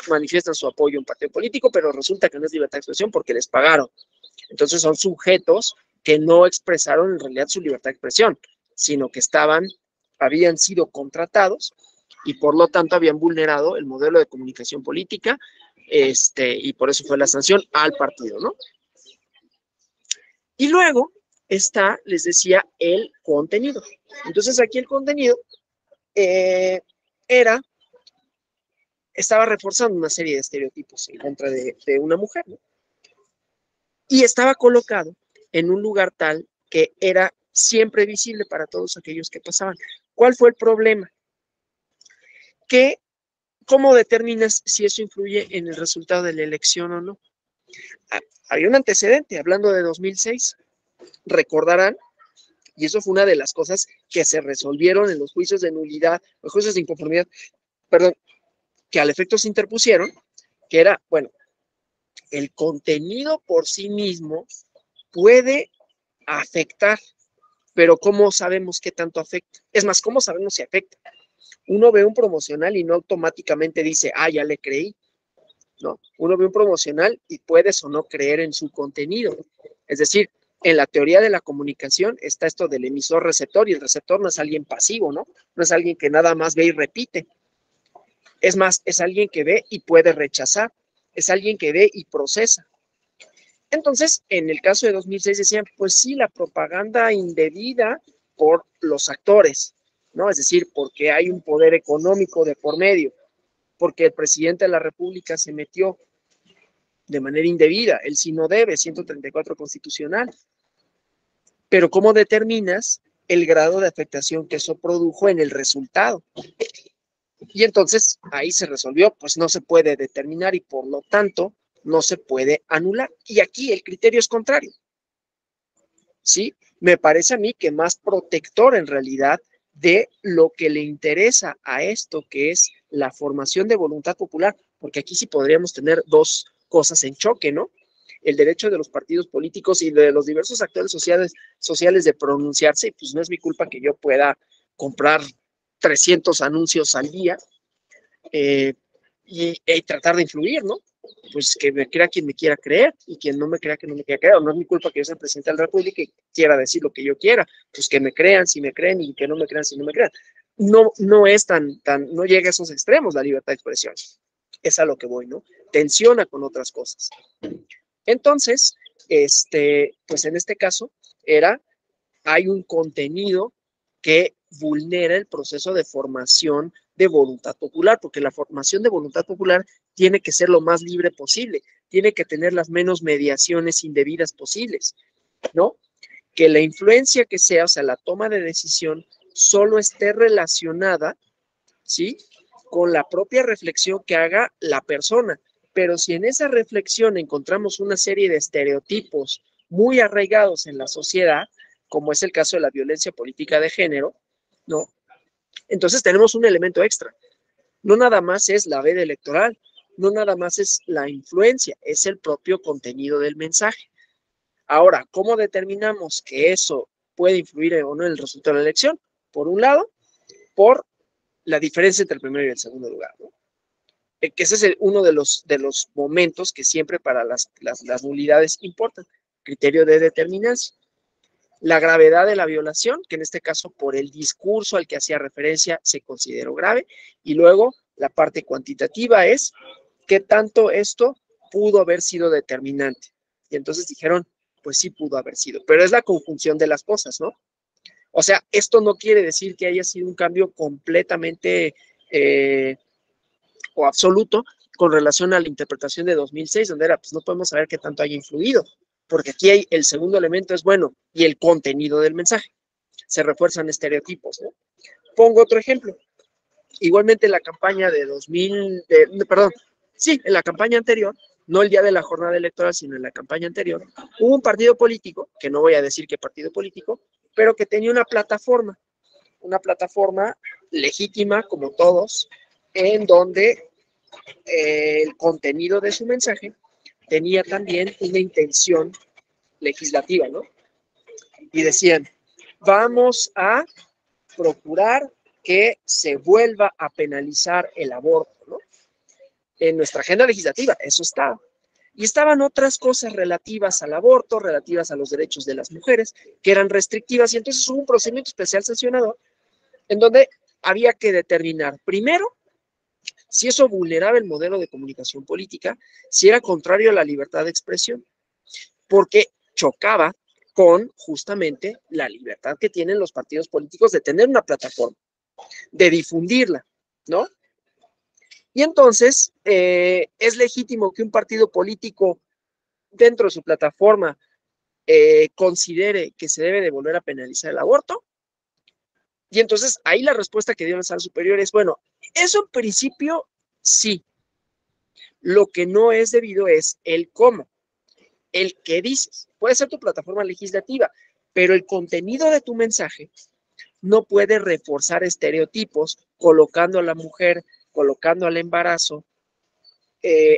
manifiestan su apoyo a un partido político, pero resulta que no es libertad de expresión porque les pagaron. Entonces son sujetos que no expresaron en realidad su libertad de expresión, sino que habían sido contratados y por lo tanto habían vulnerado el modelo de comunicación política, y por eso fue la sanción al partido, ¿no? Y luego les decía, el contenido. Entonces aquí el contenido estaba reforzando una serie de estereotipos en contra de una mujer, ¿no? Y estaba colocado en un lugar tal que era siempre visible para todos aquellos que pasaban. ¿Cuál fue el problema? ¿Cómo determinas si eso influye en el resultado de la elección o no? Había un antecedente, hablando de 2006, recordarán, y eso fue una de las cosas que se resolvieron en los juicios de nulidad, los juicios de inconformidad, perdón, que al efecto se interpusieron, que era, bueno, el contenido por sí mismo puede afectar, pero ¿cómo sabemos qué tanto afecta? Es más, ¿cómo sabemos si afecta? Uno ve un promocional y no automáticamente dice, ya le creí, ¿no? Uno ve un promocional y puedes o no creer en su contenido. Es decir, En la teoría de la comunicación está esto del emisor-receptor, y el receptor no es alguien pasivo, ¿no? No es alguien que nada más ve y repite. Es más, es alguien que ve y puede rechazar, es alguien que ve y procesa. Entonces, en el caso de 2006 decían, pues sí, la propaganda indebida por los actores, ¿no? Es decir, porque hay un poder económico de por medio, porque el presidente de la República se metió de manera indebida, él sí no debe, 134 constitucional. Pero ¿cómo determinas el grado de afectación que eso produjo en el resultado? Y entonces ahí se resolvió, pues no se puede determinar y por lo tanto no se puede anular. Y aquí el criterio es contrario. ¿Sí? Me parece a mí que más protector en realidad de lo que le interesa a esto, que es la formación de voluntad popular, porque aquí sí podríamos tener dos cosas en choque, ¿no? El derecho de los partidos políticos y de los diversos actores sociales de pronunciarse, y pues no es mi culpa que yo pueda comprar 300 anuncios al día y tratar de influir, ¿no? Pues que me crea quien me quiera creer y quien no me crea que no me quiera creer. No es mi culpa que yo sea presidente de la República y quiera decir lo que yo quiera. Pues que me crean si me creen y que no me crean si no me crean. No es no llega a esos extremos la libertad de expresión. Es a lo que voy, ¿no? Tensiona con otras cosas. Entonces, pues en este caso hay un contenido que vulnera el proceso de formación de voluntad popular, porque la formación de voluntad popular tiene que ser lo más libre posible, tiene que tener las menos mediaciones indebidas posibles, ¿no? Que la influencia que sea, o sea, la toma de decisión, solo esté relacionada, ¿sí? Con la propia reflexión que haga la persona. Pero si en esa reflexión encontramos una serie de estereotipos muy arraigados en la sociedad, como es el caso de la violencia política de género, ¿no? Entonces tenemos un elemento extra. No nada más es la veda electoral, no nada más es la influencia, es el propio contenido del mensaje. Ahora, ¿cómo determinamos que eso puede influir o no en el resultado de la elección? Por un lado, por la diferencia entre el primero y el segundo lugar, ¿no? Que ese es uno de los momentos que siempre para las nulidades importan. Criterio de determinancia. La gravedad de la violación, que en este caso por el discurso al que hacía referencia se consideró grave, y luego la parte cuantitativa es qué tanto esto pudo haber sido determinante. Y entonces dijeron, pues sí pudo haber sido, pero es la conjunción de las cosas, ¿no? O sea, esto no quiere decir que haya sido un cambio completamente o absoluto con relación a la interpretación de 2006, donde era, pues no podemos saber qué tanto haya influido, porque aquí hay, el segundo elemento es bueno, y el contenido del mensaje. Se refuerzan estereotipos, ¿no? Pongo otro ejemplo. Igualmente en la campaña de en la campaña anterior, no el día de la jornada electoral, sino en la campaña anterior, hubo un partido político, que no voy a decir qué partido político, pero que tenía una plataforma legítima, como todos, en donde el contenido de su mensaje tenía también una intención legislativa, ¿no? Y decían, vamos a procurar que se vuelva a penalizar el aborto, ¿no? En nuestra agenda legislativa, eso estaba. Y estaban otras cosas relativas al aborto, relativas a los derechos de las mujeres, que eran restrictivas, y entonces hubo un procedimiento especial sancionador en donde había que determinar, primero, si eso vulneraba el modelo de comunicación política, si era contrario a la libertad de expresión, porque chocaba con justamente la libertad que tienen los partidos políticos de tener una plataforma, de difundirla, ¿no? Y entonces es legítimo que un partido político dentro de su plataforma considere que se debe de volver a penalizar el aborto. Y entonces ahí la respuesta que dio la sala superior es, bueno, eso en principio sí. Lo que no es debido es el cómo, el qué dices. Puede ser tu plataforma legislativa, pero el contenido de tu mensaje no puede reforzar estereotipos colocando a la mujer, colocando al embarazo,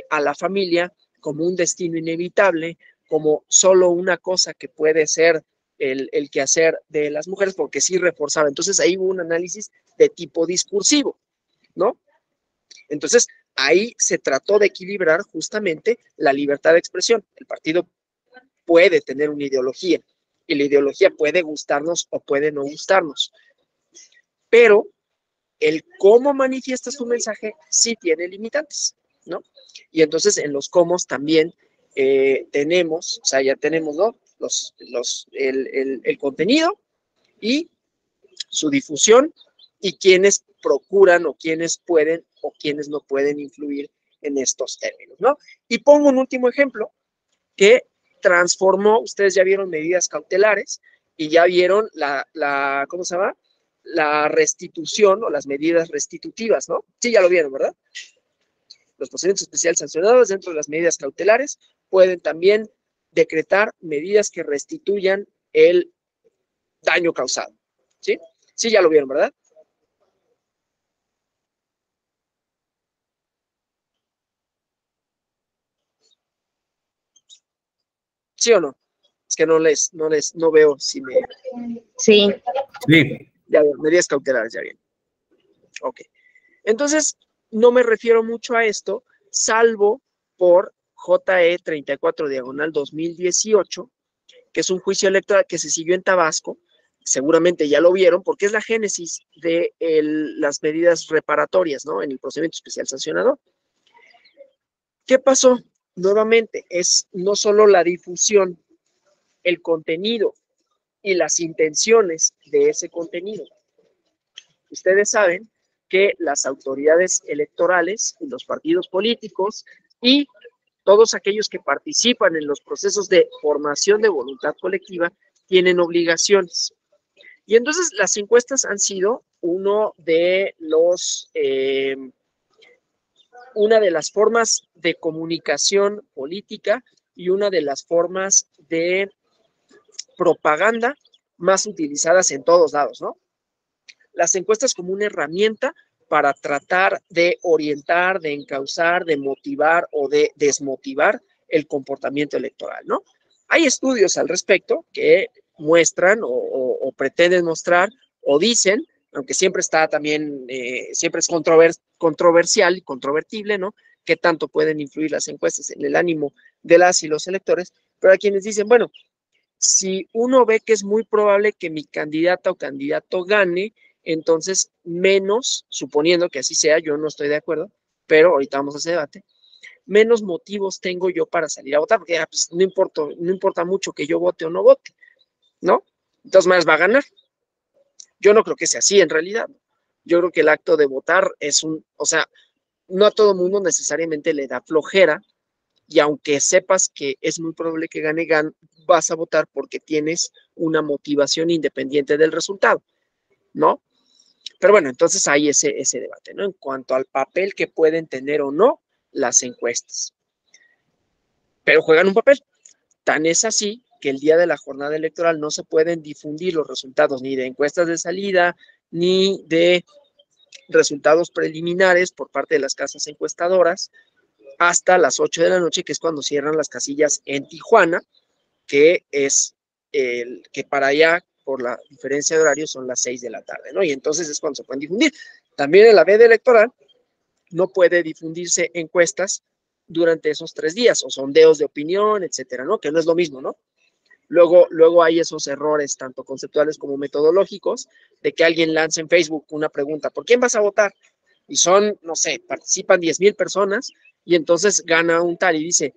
a la familia como un destino inevitable, como solo una cosa que puede ser el quehacer de las mujeres, porque sí reforzaba. Entonces ahí hubo un análisis de tipo discursivo, ¿no? Entonces ahí se trató de equilibrar justamente la libertad de expresión. El partido puede tener una ideología, Y la ideología puede gustarnos o puede no gustarnos. Pero el cómo manifiestas tu mensaje sí tiene limitantes, ¿no? Y entonces en los cómo también tenemos, o sea, ya tenemos, ¿no? El contenido y su difusión y quienes procuran o quienes pueden o quienes no pueden influir en estos términos, ¿no? Y pongo un último ejemplo que transformó, ustedes ya vieron medidas cautelares y ya vieron ¿cómo se llama? La restitución o las medidas restitutivas, ¿no? Sí, ya lo vieron, ¿verdad? Los procedimientos especiales sancionados dentro de las medidas cautelares pueden también decretar medidas que restituyan el daño causado, ¿sí? Sí, ya lo vieron, ¿verdad? ¿Sí o no? Es que no veo si me... Sí. Sí. Ya veo, medidas cautelares, ya bien. Ok. Entonces, no me refiero mucho a esto, salvo por JE 34 diagonal 2018, que es un juicio electoral que se siguió en Tabasco, seguramente ya lo vieron, porque es la génesis de las medidas reparatorias, ¿no? En el procedimiento especial sancionador. ¿Qué pasó? Nuevamente, es no solo la difusión, el contenido y las intenciones de ese contenido. Ustedes saben que las autoridades electorales y los partidos políticos y todos aquellos que participan en los procesos de formación de voluntad colectiva tienen obligaciones. Y entonces las encuestas han sido una de las formas de comunicación política y una de las formas de propaganda más utilizadas en todos lados, ¿no? Las encuestas como una herramienta para tratar de orientar, de encauzar, de motivar o de desmotivar el comportamiento electoral, ¿no? Hay estudios al respecto que muestran o pretenden mostrar o dicen, aunque siempre está también, siempre es controversial y controvertible, ¿no? Qué tanto pueden influir las encuestas en el ánimo de las y los electores, pero hay quienes dicen, bueno, si uno ve que es muy probable que mi candidata o candidato gane, entonces menos, suponiendo que así sea, yo no estoy de acuerdo, pero ahorita vamos a ese debate, menos motivos tengo yo para salir a votar, porque pues, no importa mucho que yo vote o no vote, ¿no? De todas maneras va a ganar. Yo no creo que sea así en realidad. Yo creo que el acto de votar es o sea, no a todo mundo necesariamente le da flojera, y aunque sepas que es muy probable que gane, vas a votar porque tienes una motivación independiente del resultado, ¿no? Pero bueno, entonces hay ese debate, ¿no? En cuanto al papel que pueden tener o no las encuestas. Pero juegan un papel. Tan es así que el día de la jornada electoral no se pueden difundir los resultados ni de encuestas de salida, ni de resultados preliminares por parte de las casas encuestadoras, hasta las 8 de la noche, que es cuando cierran las casillas en Tijuana, que es que para allá, por la diferencia de horario, son las 6 de la tarde, ¿no? Y entonces es cuando se pueden difundir. También en la veda electoral no puede difundirse encuestas durante esos 3 días, o sondeos de opinión, etcétera, ¿no? Que no es lo mismo, ¿no? Luego hay esos errores, tanto conceptuales como metodológicos, de que alguien lance en Facebook una pregunta, ¿por quién vas a votar? Y son, no sé, participan 10,000 personas, y entonces gana un tal y dice,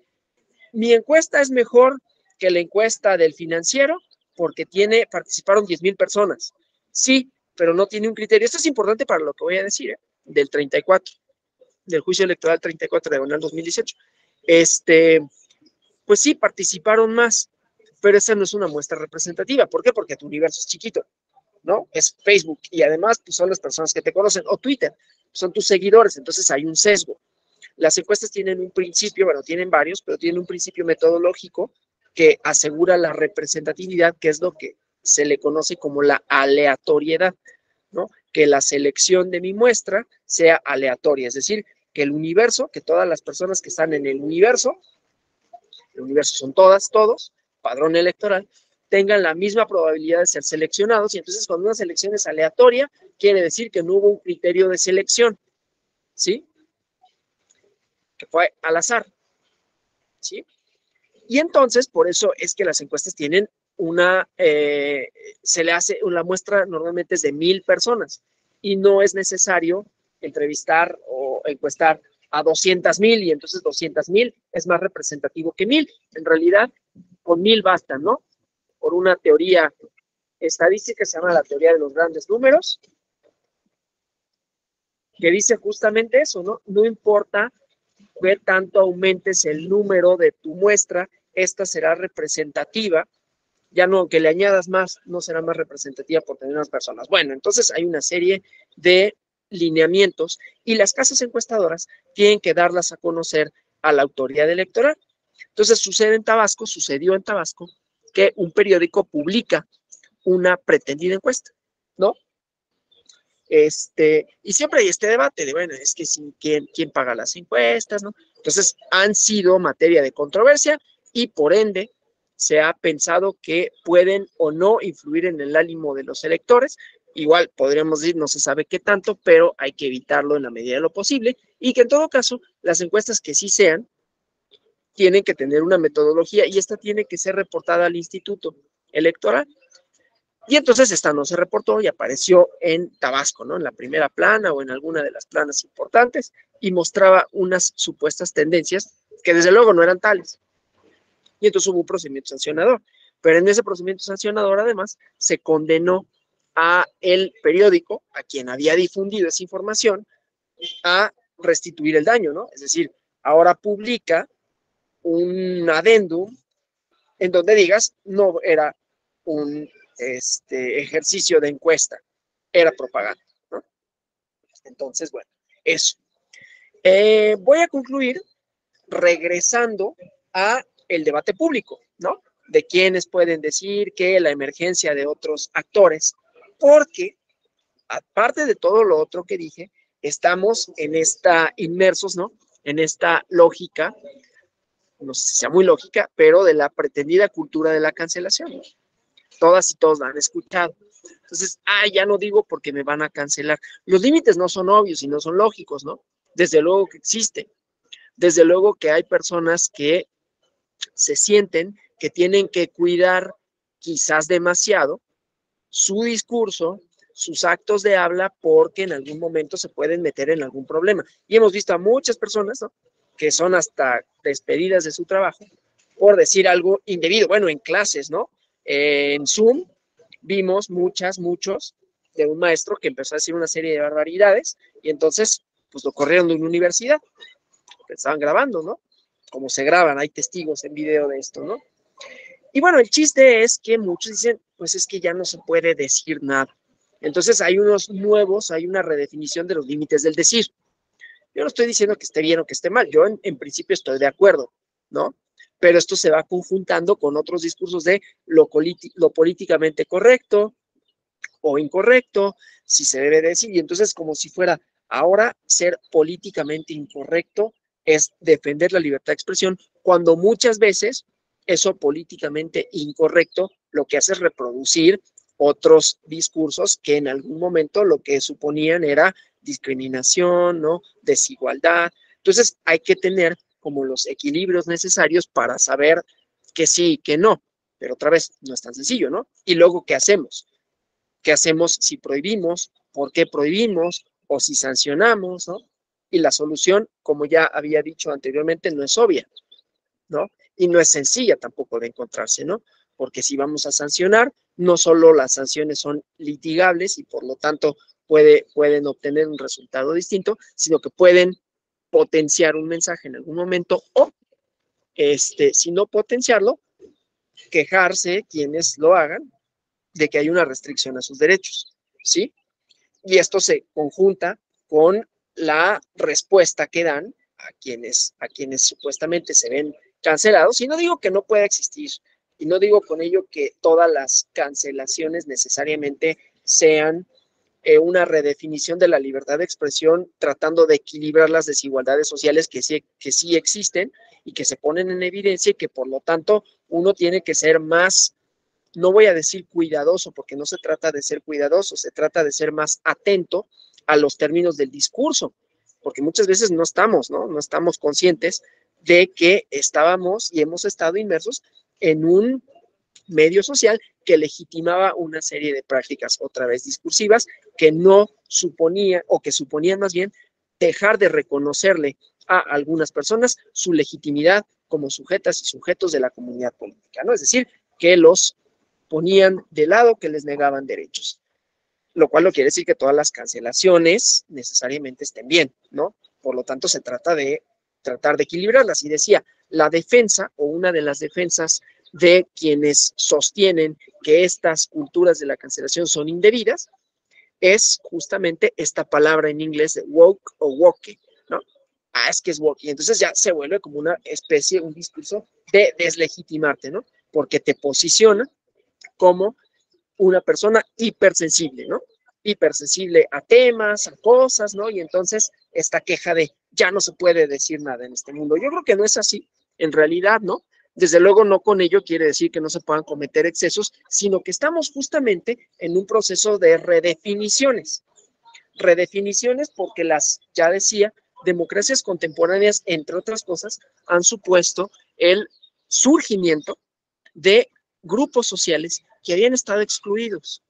mi encuesta es mejor que la encuesta del Financiero porque participaron 10,000 personas. Sí, pero no tiene un criterio. Esto es importante para lo que voy a decir, del 34, del juicio electoral 34 diagonal 2018. Pues sí, participaron más, pero esa no es una muestra representativa. ¿Por qué? Porque tu universo es chiquito, ¿no? Es Facebook y además pues, son las personas que te conocen, o Twitter, son tus seguidores, entonces hay un sesgo. Las encuestas tienen un principio, bueno, tienen varios, pero tienen un principio metodológico que asegura la representatividad, que es lo que se le conoce como la aleatoriedad, ¿no? Que la selección de mi muestra sea aleatoria, es decir, que el universo, que todas las personas que están en el universo son todas, todos, padrón electoral, tengan la misma probabilidad de ser seleccionados, y entonces cuando una selección es aleatoria, quiere decir que no hubo un criterio de selección, ¿sí? Que fue al azar, ¿sí? Y entonces, por eso es que las encuestas tienen se le hace, la muestra normalmente es de 1000 personas y no es necesario entrevistar o encuestar a 200,000 y entonces 200,000 es más representativo que 1000. En realidad, con 1000 basta, ¿no? Por una teoría estadística que se llama la teoría de los grandes números, que dice justamente eso, ¿no? No importa qué tanto aumentes el número de tu muestra, esta será representativa. Ya no, que le añadas más, no será más representativa por tener más personas. Bueno, entonces hay una serie de lineamientos y las casas encuestadoras tienen que darlas a conocer a la autoridad electoral. Entonces sucedió en Tabasco, que un periódico publica una pretendida encuesta, ¿no? Y siempre hay este debate de, bueno, es que ¿quién paga las encuestas, no? Entonces, han sido materia de controversia y por ende se ha pensado que pueden o no influir en el ánimo de los electores. Igual podríamos decir, no se sabe qué tanto, pero hay que evitarlo en la medida de lo posible y que en todo caso, las encuestas que sí sean, tienen que tener una metodología y esta tiene que ser reportada al Instituto Electoral. Y entonces esta no se reportó y apareció en Tabasco, ¿no? En la primera plana o en alguna de las planas importantes y mostraba unas supuestas tendencias que desde luego no eran tales. Y entonces hubo un procedimiento sancionador. Pero en ese procedimiento sancionador, además, se condenó a el periódico, a quien había difundido esa información, a restituir el daño, ¿no? Es decir, ahora publica un adendum en donde digas, no era un ejercicio de encuesta, era propaganda, ¿no? Entonces, bueno, eso. Voy a concluir regresando a el debate público, ¿no? De quienes pueden decir que la emergencia de otros actores, porque aparte de todo lo otro que dije, estamos inmersos, ¿no? En esta lógica, no sé si sea muy lógica, pero de la pretendida cultura de la cancelación. Todas y todos la han escuchado. Entonces, ya no digo porque me van a cancelar. Los límites no son obvios y no son lógicos, ¿no? Desde luego que existen. Desde luego que hay personas que se sienten que tienen que cuidar quizás demasiado su discurso, sus actos de habla, porque en algún momento se pueden meter en algún problema. Y hemos visto a muchas personas, ¿no? Que son hasta despedidas de su trabajo por decir algo indebido. Bueno, en clases, ¿no? En Zoom vimos muchos de un maestro que empezó a decir una serie de barbaridades y entonces pues lo corrieron de una universidad. Estaban grabando, ¿no? Como se graban, hay testigos en video de esto, ¿no? Y bueno, el chiste es que muchos dicen, pues es que ya no se puede decir nada. Entonces hay una redefinición de los límites del decir. Yo no estoy diciendo que esté bien o que esté mal, yo en principio estoy de acuerdo, ¿no? Pero esto se va conjuntando con otros discursos de lo políticamente correcto o incorrecto, si se debe decir, y entonces como si fuera ahora ser políticamente incorrecto es defender la libertad de expresión, cuando muchas veces eso políticamente incorrecto lo que hace es reproducir otros discursos que en algún momento lo que suponían era discriminación, ¿no? Desigualdad. Entonces hay que tener como los equilibrios necesarios para saber que sí y que no. Pero otra vez, no es tan sencillo, ¿no? Y luego, ¿qué hacemos? ¿Qué hacemos si prohibimos? ¿Por qué prohibimos? O si sancionamos, ¿no? Y la solución, como ya había dicho anteriormente, no es obvia, ¿no? Y no es sencilla tampoco de encontrarse, ¿no? Porque si vamos a sancionar, no solo las sanciones son litigables y por lo tanto pueden obtener un resultado distinto, sino que pueden potenciar un mensaje en algún momento o, si no potenciarlo, quejarse quienes lo hagan de que hay una restricción a sus derechos, ¿sí? Y esto se conjunta con la respuesta que dan a quienes supuestamente se ven cancelados. Y no digo que no pueda existir, y no digo con ello que todas las cancelaciones necesariamente sean una redefinición de la libertad de expresión, tratando de equilibrar las desigualdades sociales que sí existen y que se ponen en evidencia y que por lo tanto uno tiene que ser más, no voy a decir cuidadoso, porque no se trata de ser cuidadoso, se trata de ser más atento a los términos del discurso, porque muchas veces no estamos, ¿no? No estamos conscientes de que estábamos y hemos estado inmersos en un medio social que legitimaba una serie de prácticas otra vez discursivas que no suponía, o que suponían más bien dejar de reconocerle a algunas personas su legitimidad como sujetas y sujetos de la comunidad política, ¿no? Es decir, que los ponían de lado, que les negaban derechos, lo cual no quiere decir que todas las cancelaciones necesariamente estén bien, ¿no? Por lo tanto, se trata de tratar de equilibrarlas. Y decía, la defensa, o una de las defensas de quienes sostienen que estas culturas de la cancelación son indebidas, es justamente esta palabra en inglés de woke o woke, ¿no? Ah, es que es woke. Y entonces ya se vuelve como una especie, un discurso de deslegitimarte, ¿no? Porque te posiciona como una persona hipersensible, ¿no? Hipersensible a temas, a cosas, ¿no? Y entonces esta queja de ya no se puede decir nada en este mundo. Yo creo que no es así, en realidad, ¿no? Desde luego no con ello quiere decir que no se puedan cometer excesos, sino que estamos justamente en un proceso de redefiniciones. Redefiniciones porque las, ya decía, democracias contemporáneas, entre otras cosas, han supuesto el surgimiento de grupos sociales que habían estado excluidos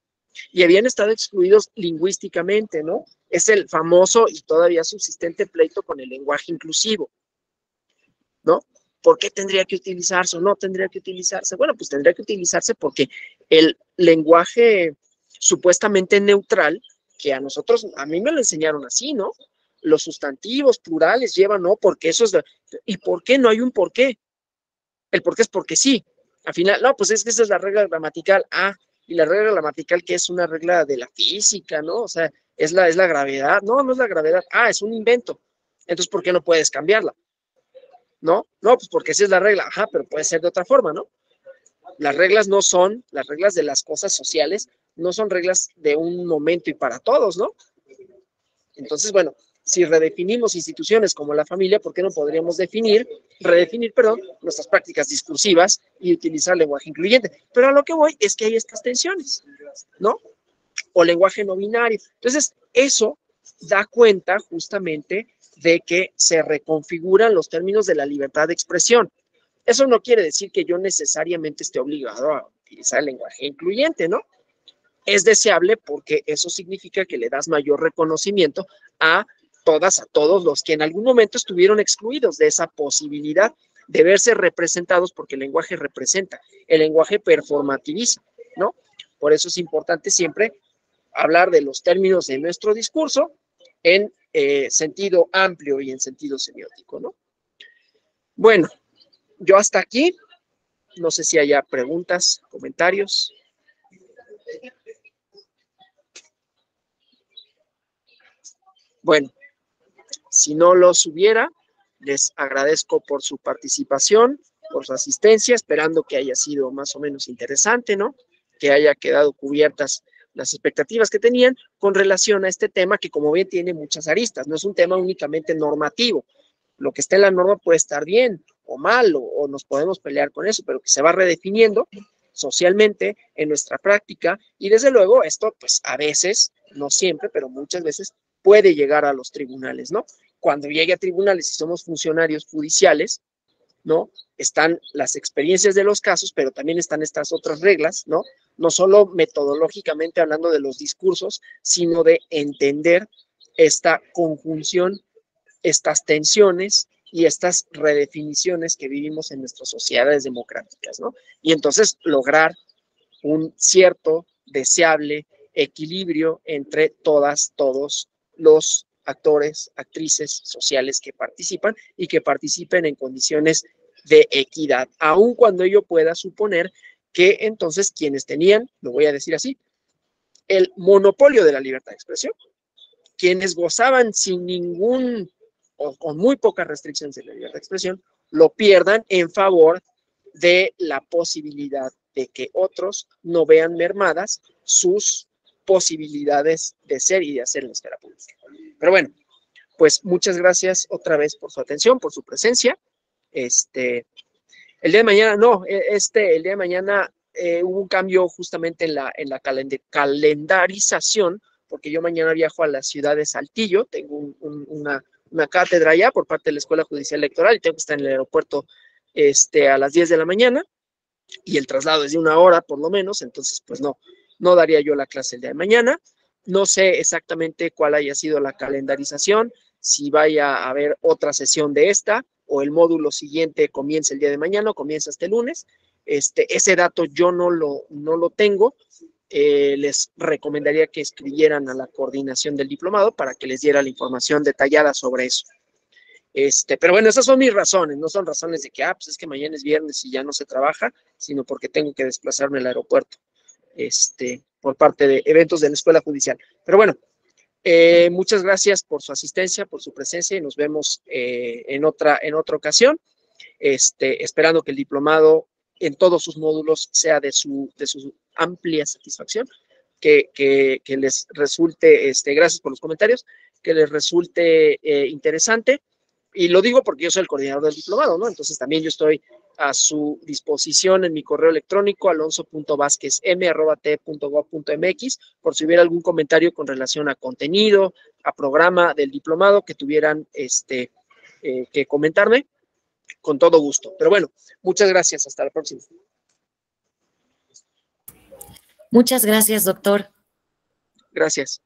y habían estado excluidos lingüísticamente, ¿no? Es el famoso y todavía subsistente pleito con el lenguaje inclusivo, ¿no? ¿Por qué tendría que utilizarse o no tendría que utilizarse? Bueno, pues tendría que utilizarse porque el lenguaje supuestamente neutral, que a nosotros, a mí me lo enseñaron así, ¿no? Los sustantivos plurales llevan, ¿no? Porque eso es de, ¿y por qué no hay un por qué? El por qué es porque sí. Al final, no, pues es que esa es la regla gramatical. Ah, y la regla gramatical que es una regla de la física, ¿no? O sea, es la gravedad. No, no es la gravedad. Ah, es un invento. Entonces, ¿por qué no puedes cambiarla? ¿No? No, pues porque esa es la regla. Ajá, pero puede ser de otra forma, ¿no? Las reglas no son, las reglas de las cosas sociales, no son reglas de un momento y para todos, ¿no? Entonces, bueno, si redefinimos instituciones como la familia, ¿por qué no podríamos redefinir, nuestras prácticas discursivas y utilizar lenguaje incluyente? Pero a lo que voy es que hay estas tensiones, ¿no? O lenguaje no binario. Entonces, eso da cuenta justamente de que se reconfiguran los términos de la libertad de expresión. Eso no quiere decir que yo necesariamente esté obligado a utilizar el lenguaje incluyente, ¿no? Es deseable porque eso significa que le das mayor reconocimiento a todas, a todos los que en algún momento estuvieron excluidos de esa posibilidad de verse representados, porque el lenguaje representa, el lenguaje performativiza, ¿no? Por eso es importante siempre hablar de los términos de nuestro discurso en sentido amplio y en sentido semiótico, ¿no? Bueno, yo hasta aquí, no sé si haya preguntas, comentarios. Bueno, si no los hubiera, les agradezco por su participación, por su asistencia, esperando que haya sido más o menos interesante, ¿no? Que haya quedado cubiertas las expectativas que tenían con relación a este tema que, como bien, tiene muchas aristas. No es un tema únicamente normativo. Lo que está en la norma puede estar bien o mal, o nos podemos pelear con eso, pero que se va redefiniendo socialmente en nuestra práctica, y desde luego esto, pues a veces, no siempre, pero muchas veces puede llegar a los tribunales, ¿no? Cuando llegue a tribunales y somos funcionarios judiciales, ¿no? Están las experiencias de los casos, pero también están estas otras reglas, ¿no? No solo metodológicamente hablando de los discursos, sino de entender esta conjunción, estas tensiones y estas redefiniciones que vivimos en nuestras sociedades democráticas, ¿no? Y entonces lograr un cierto, deseable equilibrio entre todos los actores, actrices sociales que participan y que participen en condiciones de equidad, aun cuando ello pueda suponer que entonces quienes tenían, lo voy a decir así, el monopolio de la libertad de expresión, quienes gozaban sin ningún o con muy pocas restricciones de la libertad de expresión, lo pierdan en favor de la posibilidad de que otros no vean mermadas sus posibilidades de ser y de hacer en la esfera pública. Pero bueno, pues muchas gracias otra vez por su atención, por su presencia. El día de mañana, no, el día de mañana hubo un cambio justamente en la calendarización, porque yo mañana viajo a la ciudad de Saltillo, tengo una cátedra allá por parte de la Escuela Judicial Electoral y tengo que estar en el aeropuerto a las 10 de la mañana. y el traslado es de 1 hora por lo menos, entonces pues no daría yo la clase el día de mañana. No sé exactamente cuál haya sido la calendarización, si vaya a haber otra sesión de esta o el módulo siguiente comienza el día de mañana o comienza este lunes. Ese dato yo no lo tengo. Les recomendaría que escribieran a la coordinación del diplomado para que les diera la información detallada sobre eso. Pero bueno, esas son mis razones, no son razones de que, pues es que mañana es viernes y ya no se trabaja, sino porque tengo que desplazarme al aeropuerto, por parte de eventos de la Escuela Judicial. Pero bueno, muchas gracias por su asistencia, por su presencia y nos vemos en otra ocasión, esperando que el diplomado en todos sus módulos sea de su amplia satisfacción, que les resulte, gracias por los comentarios, que les resulte interesante. Y lo digo porque yo soy el coordinador del diplomado, ¿no? Entonces también yo estoy a su disposición en mi correo electrónico alonso.vasquezm@t.gov.mx por si hubiera algún comentario con relación a contenido, a programa del diplomado que tuvieran que comentarme, con todo gusto. Pero bueno, muchas gracias. Hasta la próxima. Muchas gracias, doctor. Gracias.